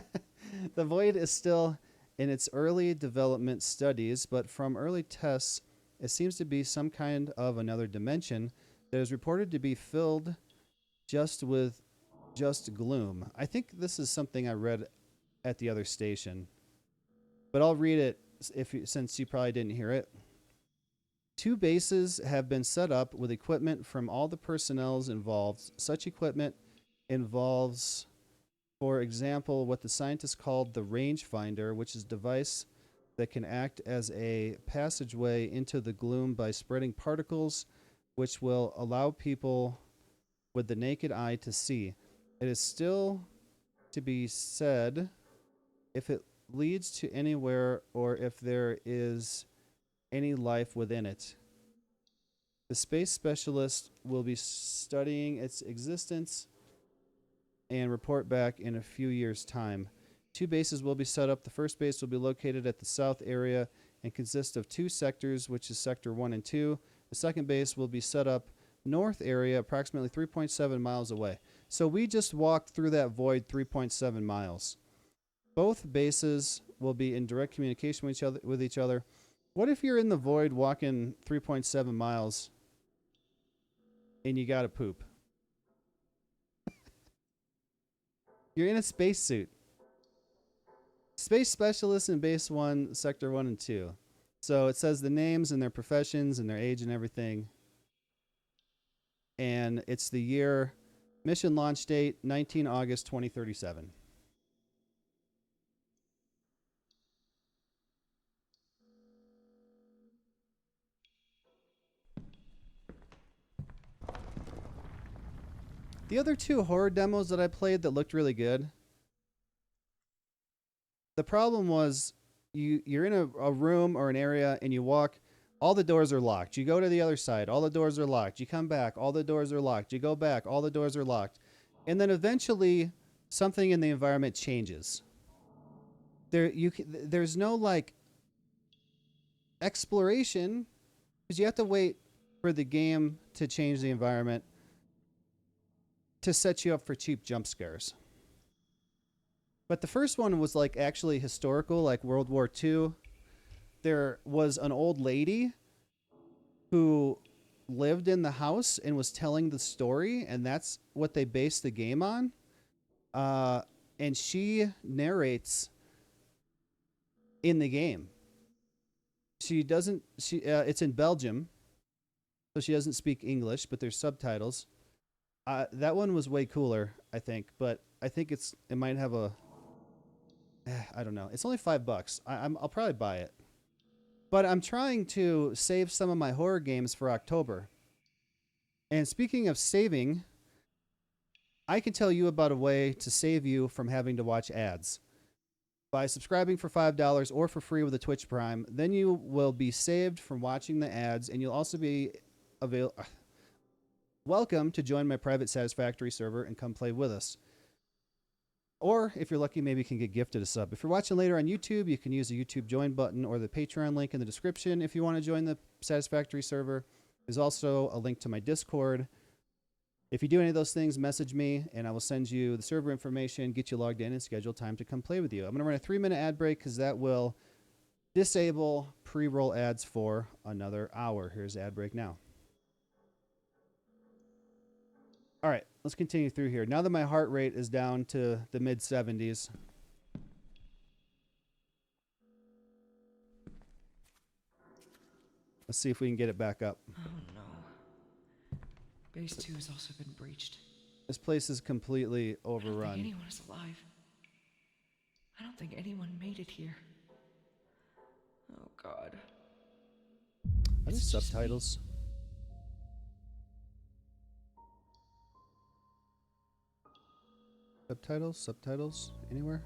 The void is still in its early development studies, but from early tests, it seems to be some kind of another dimension that is reported to be filled just gloom. I think this is something I read at the other station, but I'll read it since you probably didn't hear it. 2 bases have been set up with equipment from all the personnel involved. Such equipment involves, for example, what the scientists called the rangefinder, which is a device that can act as a passageway into the gloom by spreading particles, which will allow people with the naked eye to see. It is still to be said if it leads to anywhere or if there is any life within it. The space specialist will be studying its existence and report back in a few years' time. 2 bases will be set up. The first base will be located at the south area, and consists of 2 sectors, which is Sector 1 and 2. The second base will be set up north area, approximately 3.7 miles away. So we just walked through that void 3.7 miles. Both bases will be in direct communication with each other. What if you're in the void walking 3.7 miles and you gotta poop? You're in a spacesuit. Space specialists in base 1, sector 1 and 2. So it says the names and their professions and their age and everything. And it's the year, mission launch date, 19 August 2037. The other 2 horror demos that I played that looked really good, the problem was you're in a room or an area and you walk, all the doors are locked. You go to the other side, all the doors are locked. You come back, all the doors are locked. You go back, all the doors are locked. And then eventually something in the environment changes. There's no like exploration because you have to wait for the game to change the environment to set you up for cheap jump scares. But the first one was like actually historical, like World War II. There was an old lady who lived in the house and was telling the story, and that's what they based the game on. And she narrates in the game. She doesn't. It's in Belgium, so she doesn't speak English, but there's subtitles. That one was way cooler, I think, but I think it might have a. I don't know. It's only $5. I'll probably buy it. But I'm trying to save some of my horror games for October. And speaking of saving, I can tell you about a way to save you from having to watch ads. By subscribing for $5 or for free with a Twitch Prime, then you will be saved from watching the ads, and you'll also be welcome to join my private Satisfactory server and come play with us. Or, if you're lucky, maybe you can get gifted a sub. If you're watching later on YouTube, you can use the YouTube join button or the Patreon link in the description if you want to join the Satisfactory server. There's also a link to my Discord. If you do any of those things, message me, and I will send you the server information, get you logged in, and schedule time to come play with you. I'm going to run a 3-minute ad break because that will disable pre-roll ads for another hour. Here's ad break now. All right, let's continue through here. Now that my heart rate is down to the mid-70s. Let's see if we can get it back up. Oh no. Base 2 has also been breached. This place is completely I don't overrun. think anyone is alive. I don't think anyone made it here. Oh God. Are there subtitles? Subtitles? Anywhere?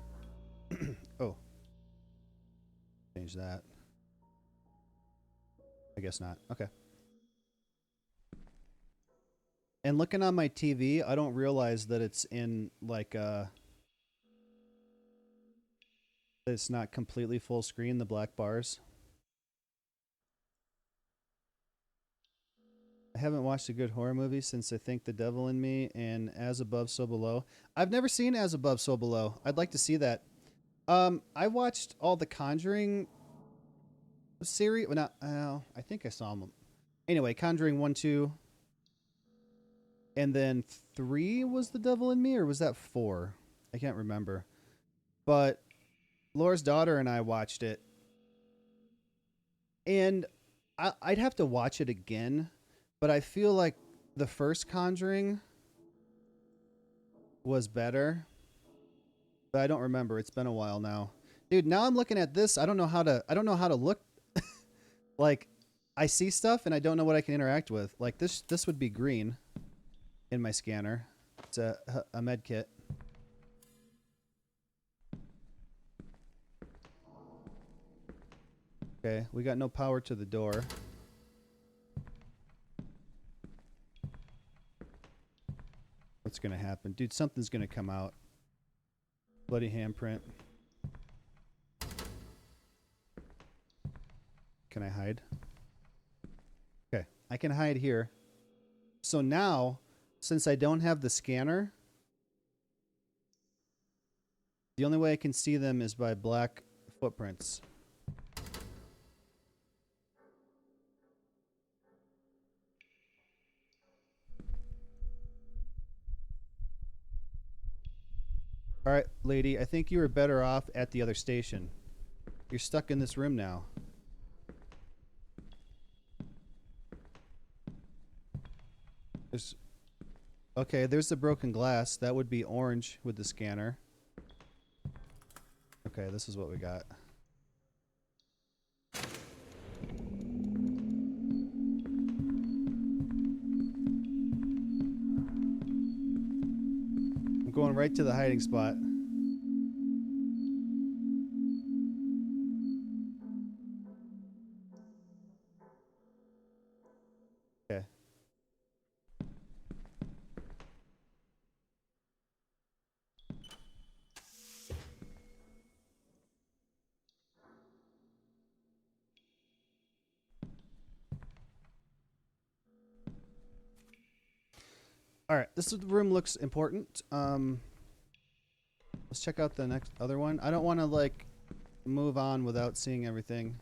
Oh. Change that. I guess not. Okay. And looking on my TV, I don't realize that it's in like that it's not completely full screen, the black bars. I haven't watched a good horror movie since I think The Devil in Me and As Above, So Below. I've never seen As Above, So Below. I'd like to see that. I watched all the Conjuring series. Well, not, I think I saw them. Anyway, Conjuring 1, 2. And then 3 was The Devil in Me, or was that 4? I can't remember. But Laura's daughter and I watched it. And I'd have to watch it again. But I feel like the first Conjuring was better. But I don't remember. It's been a while now. Dude, now I'm looking at this. I don't know how to look. Like, I see stuff and I don't know what I can interact with. Like this would be green in my scanner. It's a med kit. Okay, we got no power to the door. What's gonna happen? Dude, something's gonna come out. Bloody handprint. Can I hide? Okay, I can hide here. So now, since I don't have the scanner, the only way I can see them is by black footprints. All right, lady, I think you were better off at the other station. You're stuck in this room now. There's... Okay, there's the broken glass. That would be orange with the scanner. Okay, this is what we got. I'm going right to the hiding spot. Okay. All right, this room looks important. Let's check out the next other one. I don't want to like move on without seeing everything.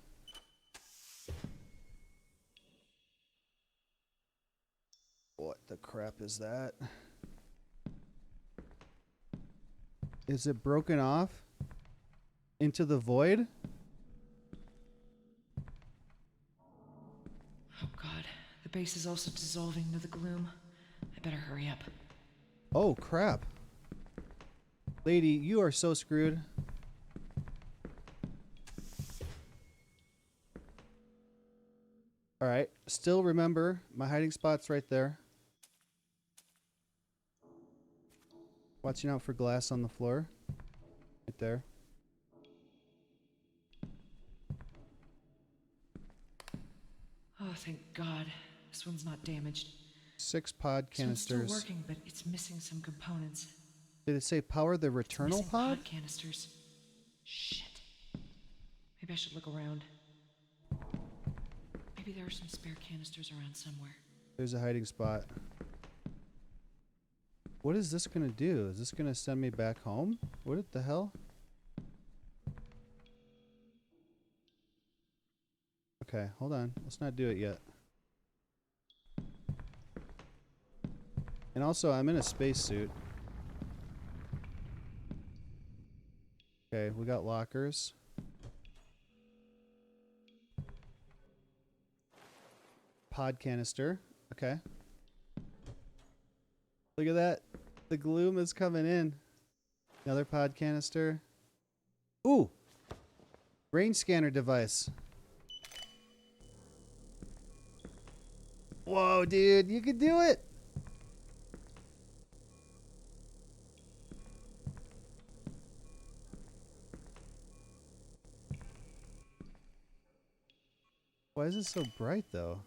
What the crap is that? Is it broken off into the void? Oh god, the base is also dissolving into the gloom. I better hurry up. Oh crap. Lady, you are so screwed. Alright, still remember, my hiding spot's right there. Watching out for glass on the floor. Right there. Oh, thank god. This one's not damaged. 6 pod This one's still canisters. working, but it's missing some components. Did it say power the It's returnal missing pod? canisters. Shit. Maybe I should look around. Maybe there are some spare canisters around somewhere. There's a hiding spot. What is this gonna do? Is this gonna send me back home? What the hell? Okay, hold on. Let's not do it yet. And also, I'm in a spacesuit. Okay, we got lockers. Pod canister. Okay. Look at that. The gloom is coming in. Another pod canister. Ooh! Range scanner device. Whoa, dude. You can do it! Why is it so bright, though?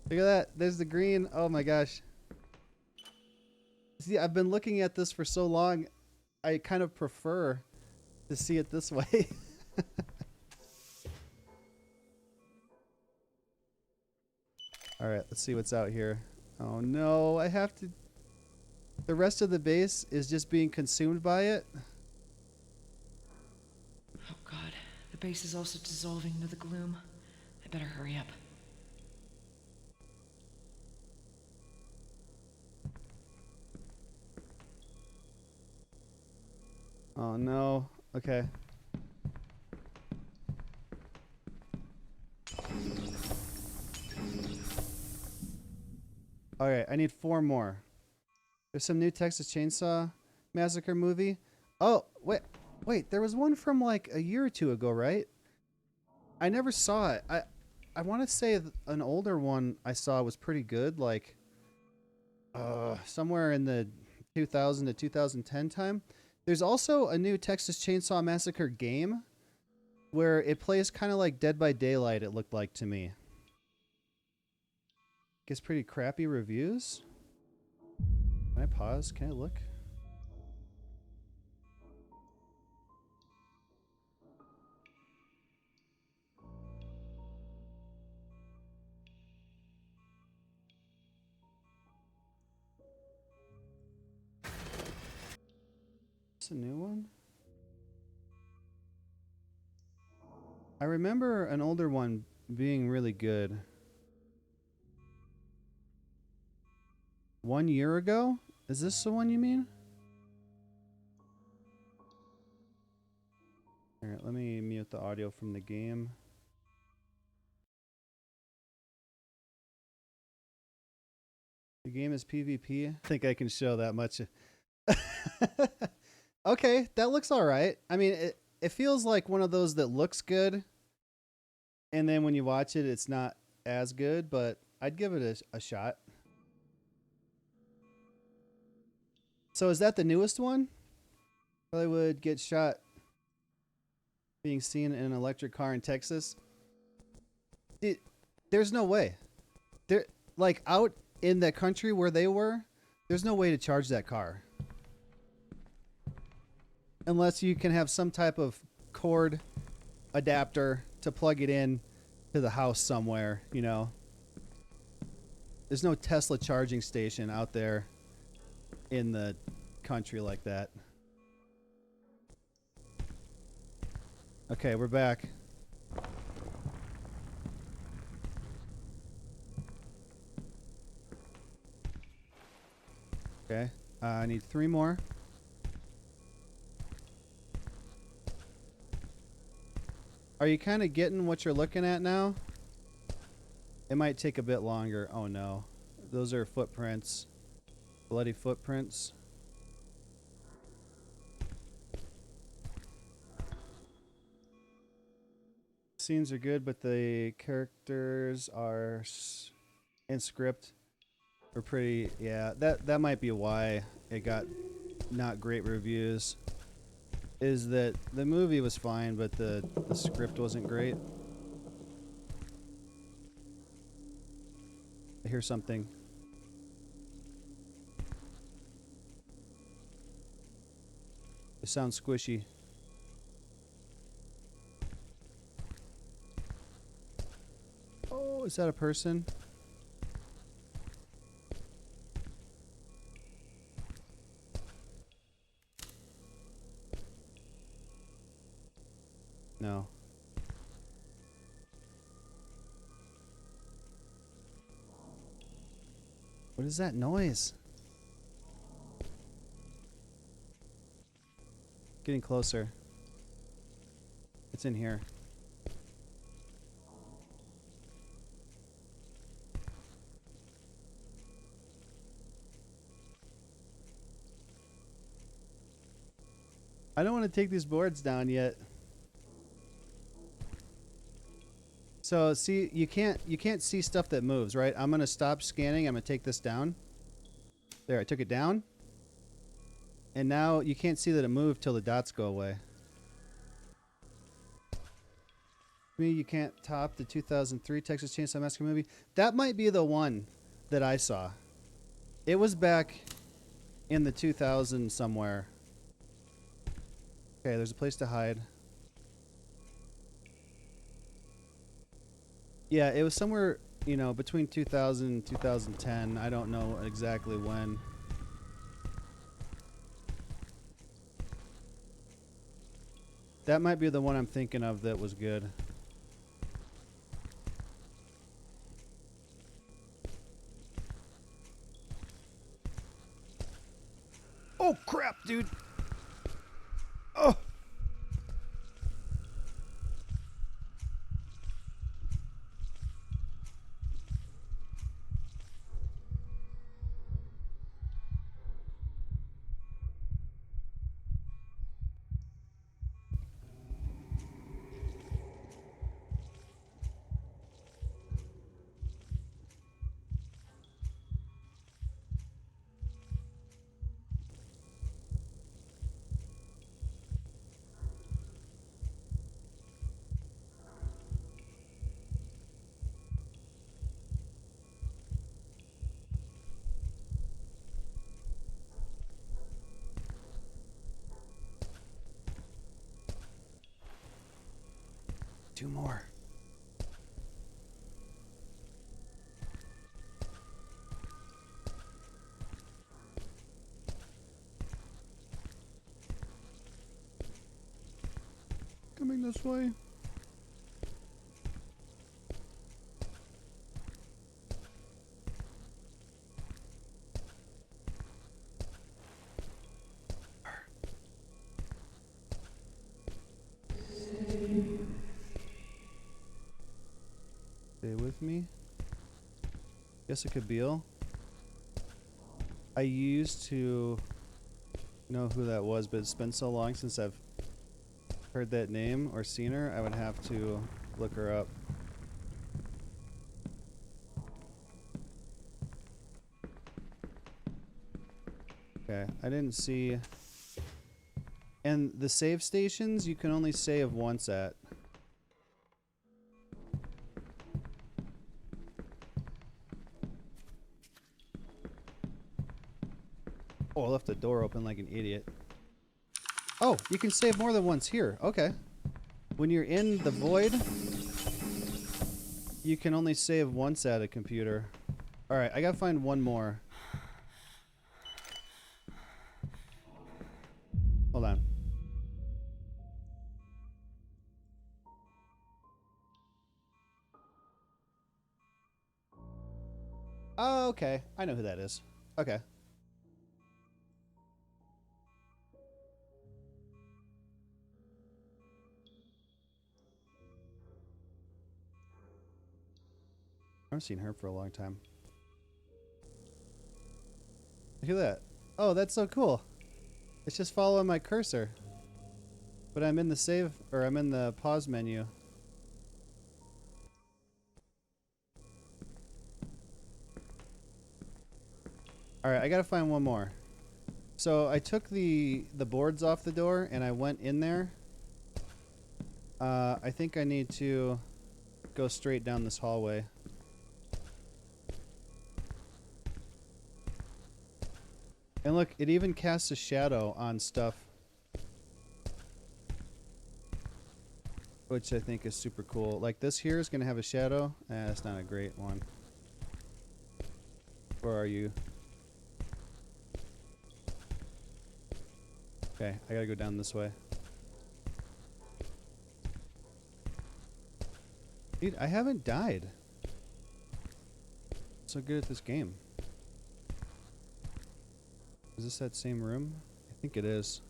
Look at that. There's the green. Oh my gosh. See, I've been looking at this for so long. I kind of prefer to see it this way. All right, let's see what's out here. Oh no, I have to... The rest of the base is just being consumed by it. Oh god, the base is also dissolving into the gloom. I better hurry up. Oh no. Okay. Alright, I need 4 more. There's some new Texas Chainsaw Massacre movie. Oh, wait, there was one from like a year or 2 ago, right? I never saw it. I want to say an older one I saw was pretty good, like somewhere in the 2000 to 2010 time. There's also a new Texas Chainsaw Massacre game where it plays kind of like Dead by Daylight, it looked like to me. Gets pretty crappy reviews. Can I pause? Can I look? It's a new one? I remember an older one being really good. 1 year ago? Is this the one you mean? Alright, let me mute the audio from the game. The game is PvP. I think I can show that much. Okay, that looks alright. I mean, it feels like one of those that looks good, and then when you watch it, it's not as good, but I'd give it a shot. So is that the newest one? Hollywood gets shot being seen in an electric car in Texas. There's no way. There, like out in the country where they were, there's no way to charge that car. Unless you can have some type of cord adapter to plug it in to the house somewhere, you know. There's no Tesla charging station out there in the country like that. Okay, we're back. Okay, I need 3 more. Are you kind of getting what you're looking at now? It might take a bit longer. Oh no. Those are footprints. Bloody footprints. Scenes are good, but the characters are in script are pretty. Yeah, that might be why it got not great reviews. Is that the movie was fine, but the script wasn't great. I hear something. It sounds squishy. Oh, is that a person? No. What is that noise? Getting closer. It's in here. I don't want to take these boards down yet. So see, you can't see stuff that moves, right? I'm gonna stop scanning. I'm gonna take this down. There, I took it down. And now you can't see that it moved till the dots go away. Me, you can't top the 2003 Texas Chainsaw Massacre movie. That might be the one that I saw. It was back in the 2000s somewhere. Okay, there's a place to hide. Yeah, it was somewhere, you know, between 2000 and 2010. I don't know exactly when. That might be the one I'm thinking of that was good. Oh, crap, dude. Oh. Two more. this way. Stay with me. Guess it could be Bill. I used to know who that was, but it's been so long since I've heard that name or seen her, I would have to look her up. Okay, I didn't see... And the save stations, you can only save once at. Oh, I left the door open like an idiot. Oh, you can save more than once here. Okay. When you're in the void, you can only save once at a computer. Alright, I gotta find one more. Hold on. Oh, okay. I know who that is. Okay. I haven't seen her for a long time. Look at that. Oh, that's so cool. It's just following my cursor. But I'm in the save, or I'm in the pause menu. Alright, I gotta find one more. So I took the boards off the door and I went in there. I think I need to go straight down this hallway. And look, it even casts a shadow on stuff. Which I think is super cool. Like this here is going to have a shadow. That's not a great one. Where are you? Okay, I gotta go down this way. Dude, I haven't died. I'm so good at this game. Is this that same room? I think it is.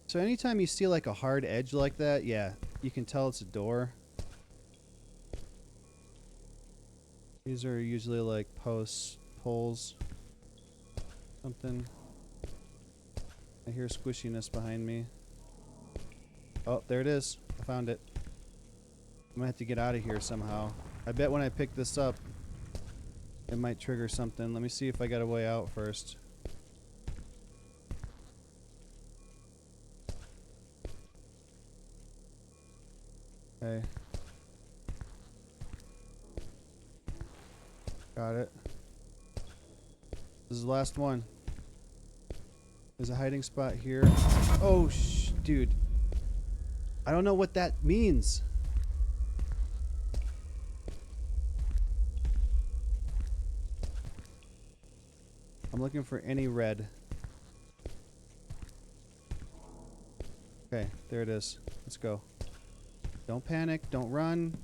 So anytime you see like a hard edge like that, yeah, you can tell it's a door. These are usually like posts, poles, something. I hear squishiness behind me. Oh, there it is. I found it. I'm gonna have to get out of here somehow. I bet when I pick this up, it might trigger something. Let me see if I got a way out first. Okay. Got it. This is the last one. There's a hiding spot here. Oh, dude. I don't know what that means. I'm looking for any red. Okay, there it is. Let's go. Don't panic. Don't run.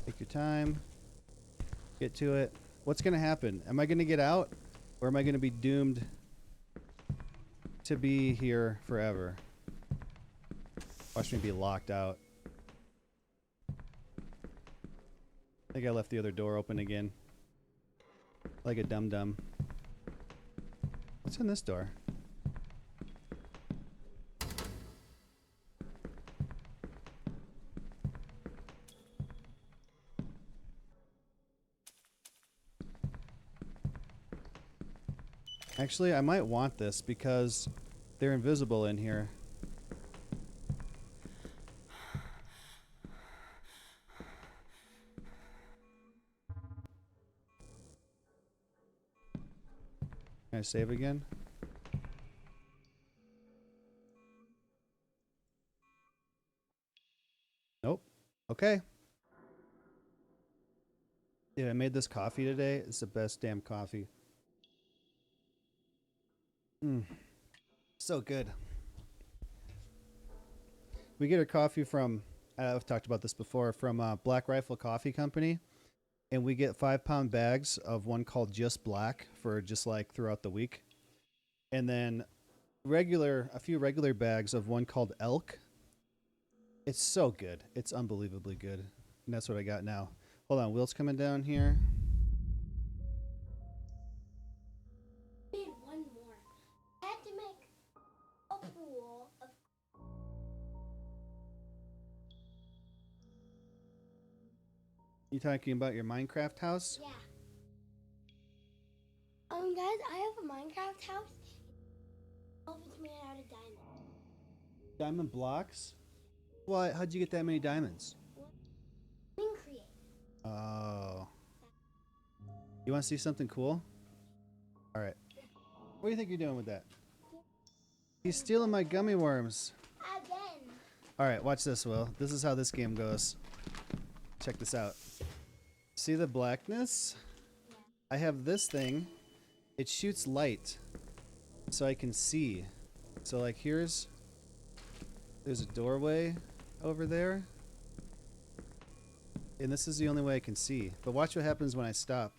Take your time. Get to it. What's going to happen? Am I going to get out? Or am I going to be doomed to be here forever? Watch me be locked out. I think I left the other door open again. Like a dum-dum. What's in this door? Actually, I might want this because they're invisible in here. Can I save again? Okay. Dude, I made this coffee today. It's the best damn coffee. So good. We get our coffee from, I've talked about this before, from Black Rifle Coffee Company. And we get 5-pound bags of one called Just Black for just like throughout the week. And then a few regular bags of one called Elk. It's so good. It's unbelievably good. And that's what I got now. Hold on, Will's coming down here. Made one more. I had to make a pool of. You talking about your Minecraft house? Yeah. Guys, I have a Minecraft house. It's made out of diamonds. Diamond blocks? What? How'd you get that many diamonds? Create. Oh. You want to see something cool? All right. What do you think you're doing with that? He's stealing my gummy worms. Again. All right, watch this, Will. This is how this game goes. Check this out. See the blackness? Yeah. I have this thing. It shoots light so I can see. So like there's a doorway over there. And this is the only way I can see. But watch what happens when I stop.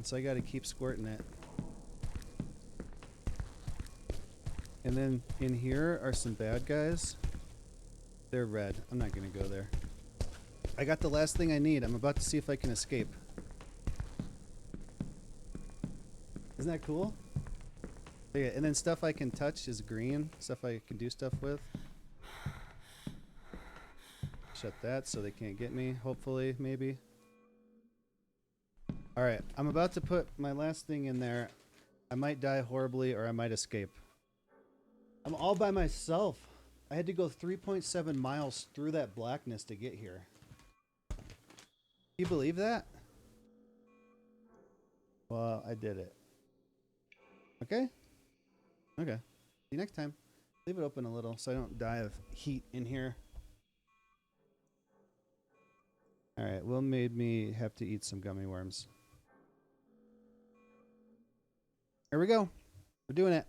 So I gotta keep squirting it. And then in here are some bad guys. They're red. I'm not gonna go there. I got the last thing I need. I'm about to see if I can escape. Isn't that cool? Yeah, and then stuff I can touch is green. Stuff I can do stuff with. Shut that so they can't get me, hopefully, maybe. Alright, I'm about to put my last thing in there. I might die horribly or I might escape. I'm all by myself. I had to go 3.7 miles through that blackness to get here. You believe that? Well, I did it. Okay? Okay. See you next time. Leave it open a little so I don't die of heat in here. Alright, Will made me have to eat some gummy worms. Here we go. We're doing it.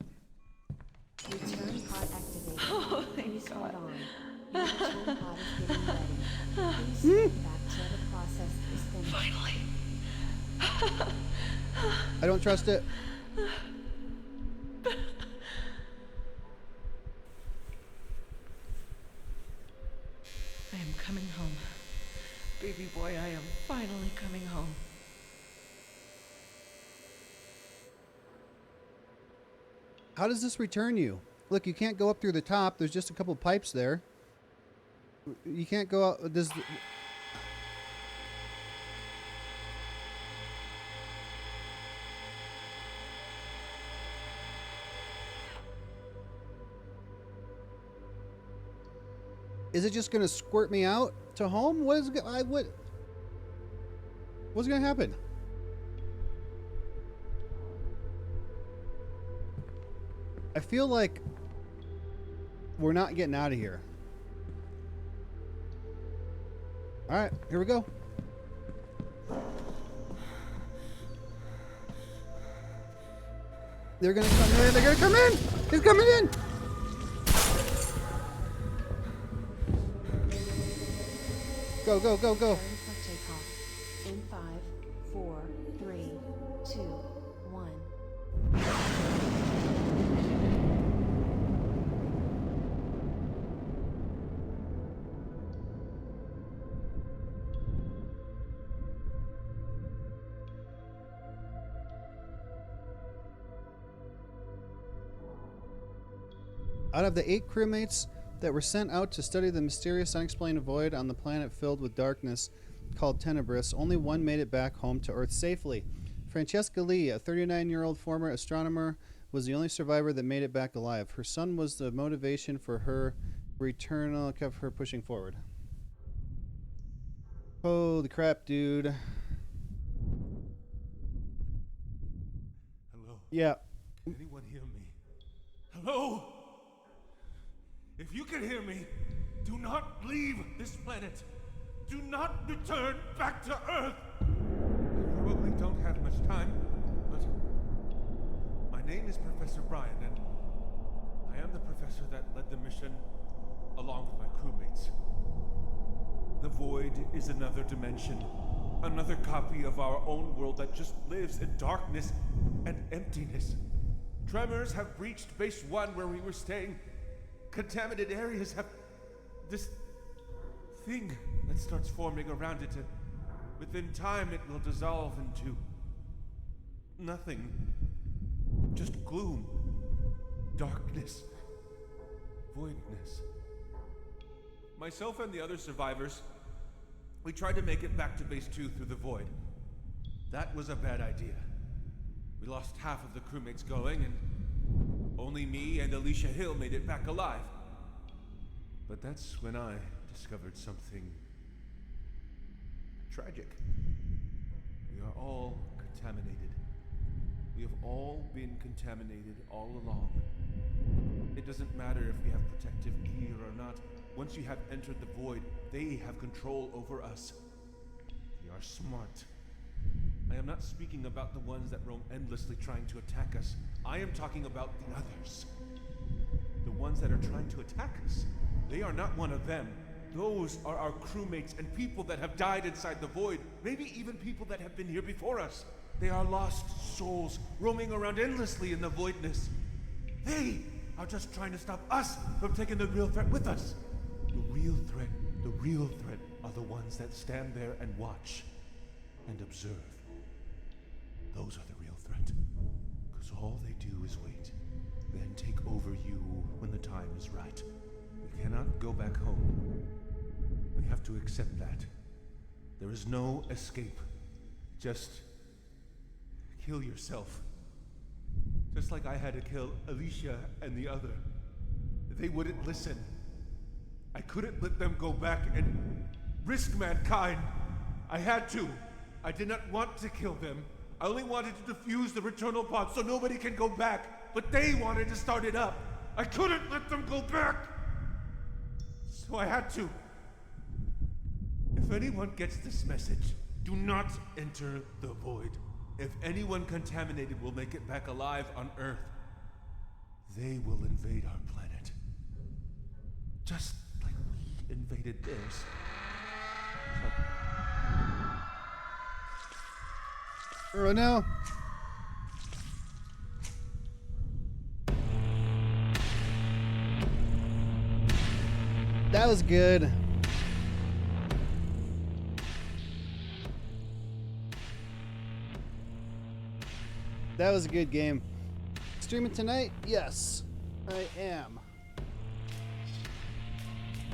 Return pod activated. Oh, Please thank hold God. on. Your return pod is getting ready. Please stand back till the process is finished. Finally. I don't trust it. I am coming home. Baby boy, I am finally coming home. How does this return you? Look, you can't go up through the top. There's just a couple pipes there. You can't go out. Is it just going to squirt me out to home? What's going to happen? I feel like we're not getting out of here. All right, here we go. They're going to come in. They're going to come in. He's coming in. Go, go, go, go. Ready for takeoff. In 5, 4, 3, 2, 1. Out of the 8 crewmates that were sent out to study the mysterious unexplained void on the planet filled with darkness called Tenebris, only one made it back home to Earth safely. Francesca Lee, a 39-year-old former astronomer, was the only survivor that made it back alive. Her son was the motivation for her return, kept her pushing forward. Holy crap, dude. Hello. Yeah. Can anyone hear me? No! If you can hear me, do not leave this planet. Do not return back to Earth. I probably don't have much time, but my name is Professor Brian, and I am the professor that led the mission along with my crewmates. The Void is another dimension, another copy of our own world that just lives in darkness and emptiness. Tremors have breached Base 1 where we were staying. Contaminated areas have this thing that starts forming around it, and within time it will dissolve into nothing. Just gloom, darkness, voidness. Myself and the other survivors, we tried to make it back to Base 2 through the Void. That was a bad idea. We lost half of the crewmates going, and only me and Alicia Hill made it back alive. But that's when I discovered something tragic. We are all contaminated. We have all been contaminated all along. It doesn't matter if we have protective gear or not. Once you have entered the Void, they have control over us. They are smart. I am not speaking about the ones that roam endlessly trying to attack us. I am talking about the others. The ones that are trying to attack us. They are not one of them. Those are our crewmates and people that have died inside the Void. Maybe even people that have been here before us. They are lost souls roaming around endlessly in the Voidness. They are just trying to stop us from taking the real threat with us. The real threat are the ones that stand there and watch and observe. Those are the real threat. Because all they do is wait, then take over you when the time is right. We cannot go back home. We have to accept that. There is no escape. Just kill yourself. Just like I had to kill Alicia and the other. They wouldn't listen. I couldn't let them go back and risk mankind. I had to. I did not want to kill them. I only wanted to defuse the Returnal Pod so nobody can go back. But they wanted to start it up. I couldn't let them go back. So I had to. If anyone gets this message, do not enter the Void. If anyone contaminated will make it back alive on Earth, they will invade our planet. Just like we invaded theirs. Oh no! That was good. That was a good game. Streaming tonight? Yes, I am.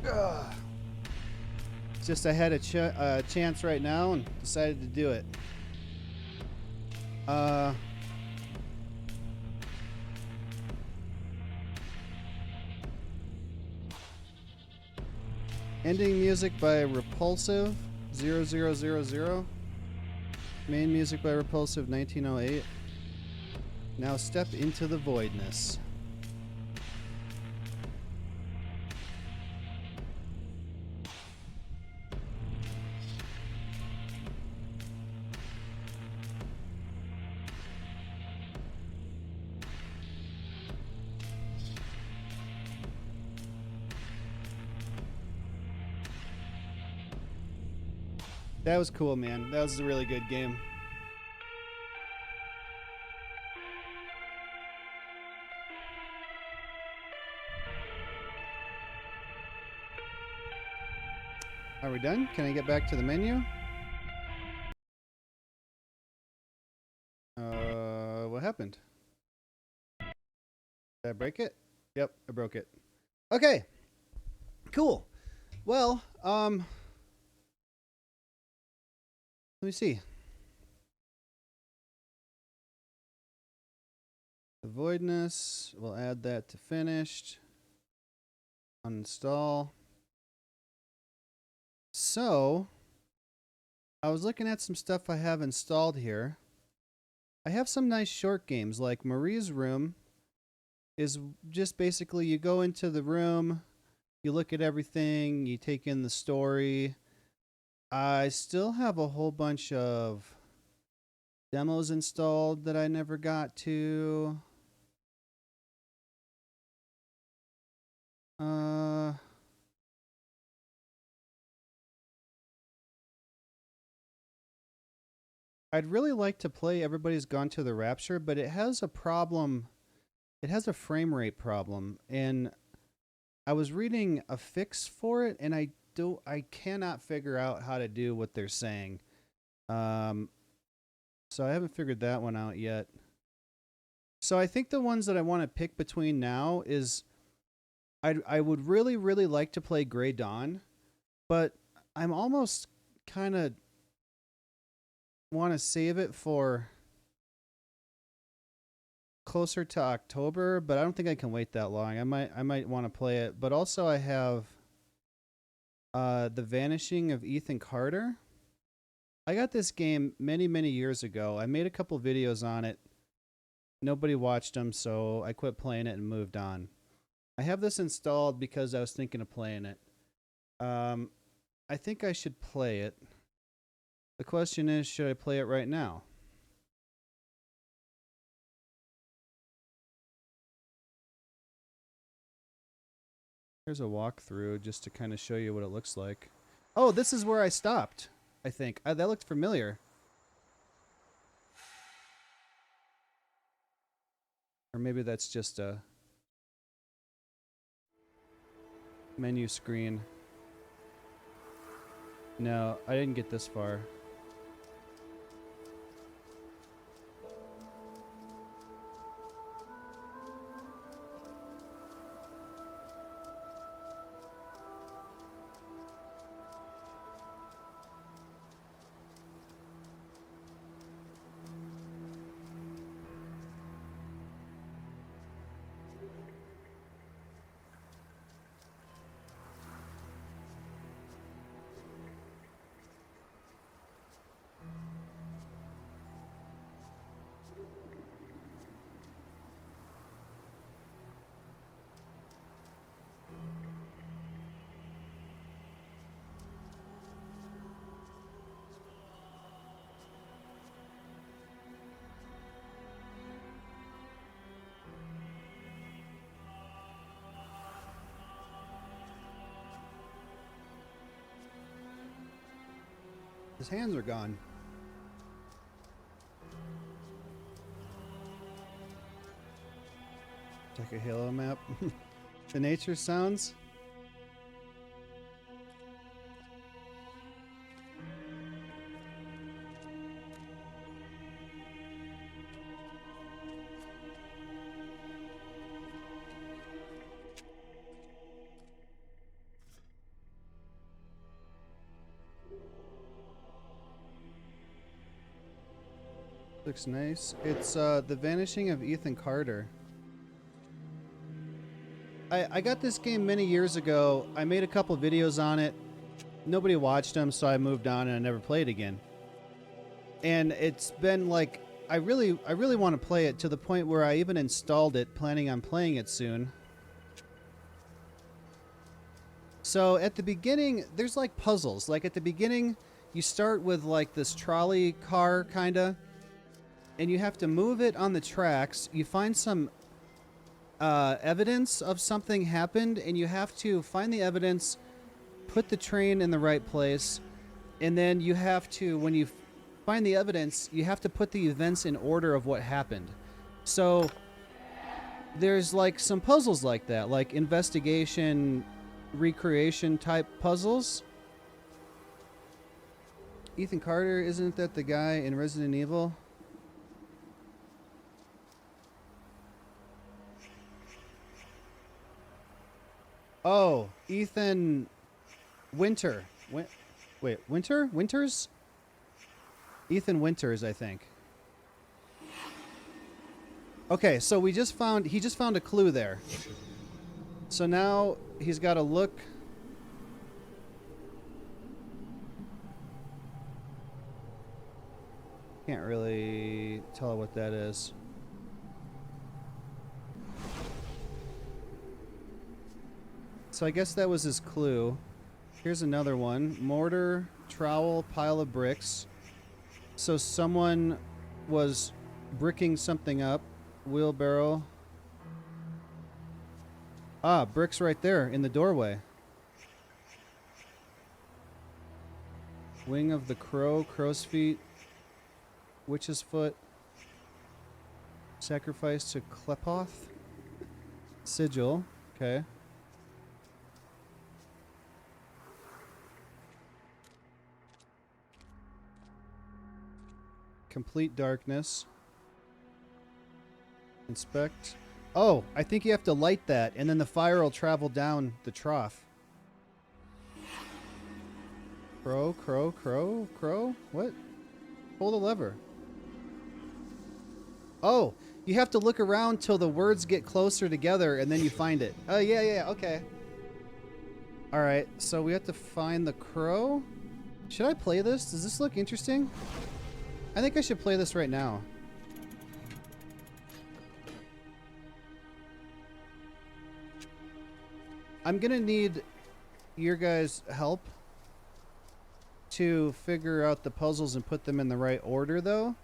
Ugh. It's just I had a chance right now and decided to do it. Ending music by Repulsive 0000. Main music by Repulsive 1908. Now step into the voidness. That was cool, man. That was a really good game. Are we done? Can I get back to the menu? What happened? Did I break it? Yep, I broke it. Okay. Cool. Well, let me see. The voidness, we'll add that to finished. Uninstall. So, I was looking at some stuff I have installed here. I have some nice short games like Marie's Room, is just basically you go into the room, you look at everything, you take in the story. I still have a whole bunch of demos installed that I never got to. I'd really like to play Everybody's Gone to the Rapture, but it has a problem. It has a frame rate problem, and I was reading a fix for it, and I cannot figure out how to do what they're saying. So I haven't figured that one out yet. So I think the ones that I want to pick between now is I would really, really like to play Grey Dawn, but I'm almost kind of want to save it for closer to October, but I don't think I can wait that long. I might want to play it, but also I have The Vanishing of Ethan Carter. I got this game many, many years ago. I made a couple videos on it. Nobody watched them, so I quit playing it and moved on. I have this installed because I was thinking of playing it. I think I should play it. The question is, should I play it right now? Here's a walkthrough just to kind of show you what it looks like. Oh, this is where I stopped, I think. That looked familiar. Or maybe that's just a menu screen. No, I didn't get this far. His hands are gone. Check a Halo map. The nature sounds. Looks nice. It's The Vanishing of Ethan Carter. I got this game many years ago. I made a couple videos on it. Nobody watched them, so I moved on and I never played again. And it's been like I really want to play it to the point where I even installed it, planning on playing it soon. So at the beginning, there's like puzzles. Like at the beginning, you start with like this trolley car kinda, and you have to move it on the tracks. You find some evidence of something happened, and you have to find the evidence, put the train in the right place, and then you have to, when you find the evidence, you have to put the events in order of what happened. So there's like some puzzles like that, like investigation, recreation type puzzles. Ethan Carter, isn't that the guy in Resident Evil? Oh, Ethan Winter. Wait, Winter? Winters? Ethan Winters, I think. Okay, so he just found a clue there. So now he's got to look. Can't really tell what that is. So I guess that was his clue. Here's another one. Mortar, trowel, pile of bricks. So someone was bricking something up. Wheelbarrow. Ah, bricks right there in the doorway. Wing of the crow, crow's feet, witch's foot. Sacrifice to Klepoth. Sigil. Okay. Complete darkness. Inspect. Oh, I think you have to light that, and then the fire will travel down the trough. Crow, crow, crow, crow? What? Pull the lever. Oh, you have to look around till the words get closer together, and then you find it. Oh, yeah, okay. Alright, so we have to find the crow. Should I play this? Does this look interesting? I think I should play this right now. I'm gonna need your guys' help to figure out the puzzles and put them in the right order, though.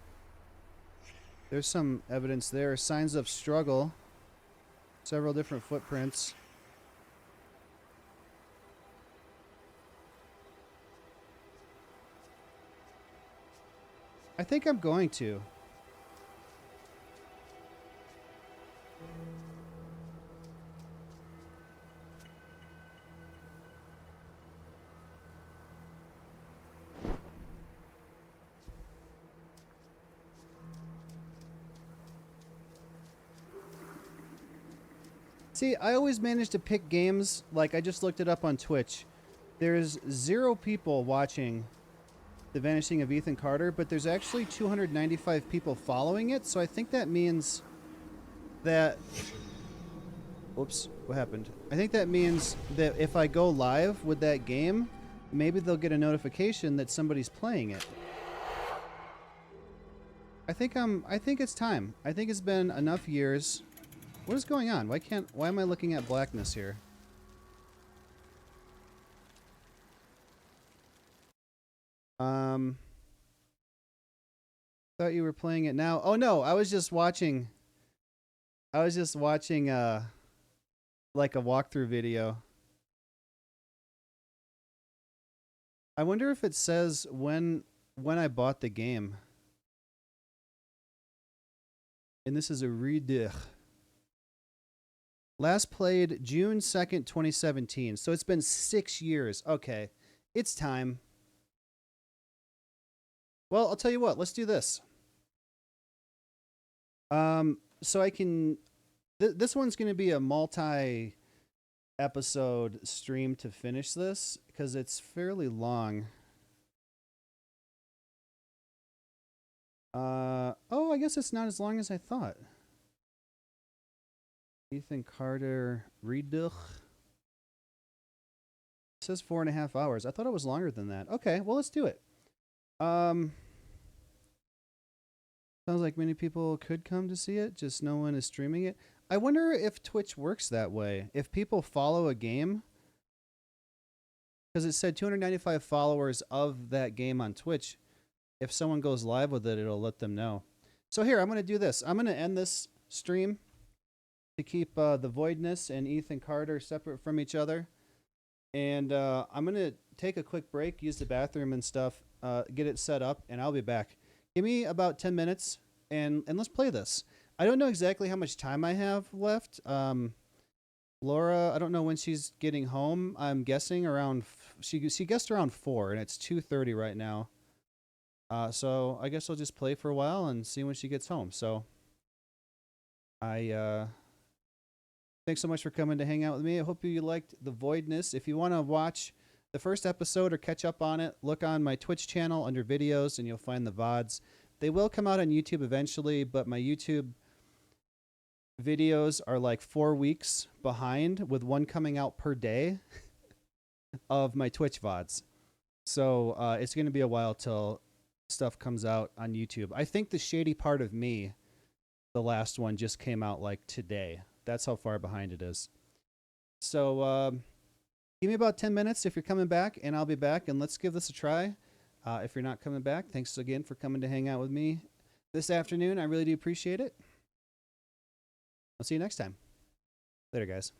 There's some evidence there. Signs of struggle. Several different footprints. I think I'm going to. See, I always manage to pick games, like I just looked it up on Twitch. There's 0 people watching The Vanishing of Ethan Carter, but there's actually 295 people following it, so I think that means that... Whoops, what happened? I think that means that if I go live with that game, maybe they'll get a notification that somebody's playing it. I think it's time. I think it's been enough years. What is going on? Why am I looking at blackness here? Thought you were playing it now. Oh no, I was just watching like a walkthrough video. I wonder if it says when I bought the game. And this is a redux. Last played June 2nd, 2017. So it's been 6 years. Okay. It's time. Well, I'll tell you what. Let's do this. So I can... this one's going to be a multi-episode stream to finish this, because it's fairly long. Oh, I guess it's not as long as I thought. Ethan Carter Redux. It says 4.5 hours. I thought it was longer than that. Okay, well, let's do it. Sounds like many people could come to see it, just no one is streaming it. I wonder if Twitch works that way. If people follow a game, because it said 295 followers of that game on Twitch. If someone goes live with it, it'll let them know. So here, I'm going to do this. I'm going to end this stream to keep the Voidness and Ethan Carter separate from each other. And I'm going to take a quick break, use the bathroom and stuff, get it set up, and I'll be back. Give me about 10 minutes, and let's play this. I don't know exactly how much time I have left. Laura, I don't know when she's getting home. I'm guessing around... She guessed around 4, and it's 2:30 right now. So I guess I'll just play for a while and see when she gets home. So thanks so much for coming to hang out with me. I hope you liked The Voidness. If you want to watch the first episode or catch up on it, look on my Twitch channel under videos and you'll find the VODs. They will come out on YouTube eventually, but my YouTube videos are like 4 weeks behind, with one coming out per day of my Twitch VODs. So it's going to be a while till stuff comes out on YouTube. I think The Shady Part of Me, the last one, just came out like today. That's how far behind it is. So Give me about 10 minutes if you're coming back, and I'll be back, and let's give this a try. If you're not coming back, thanks again for coming to hang out with me this afternoon. I really do appreciate it. I'll see you next time. Later, guys.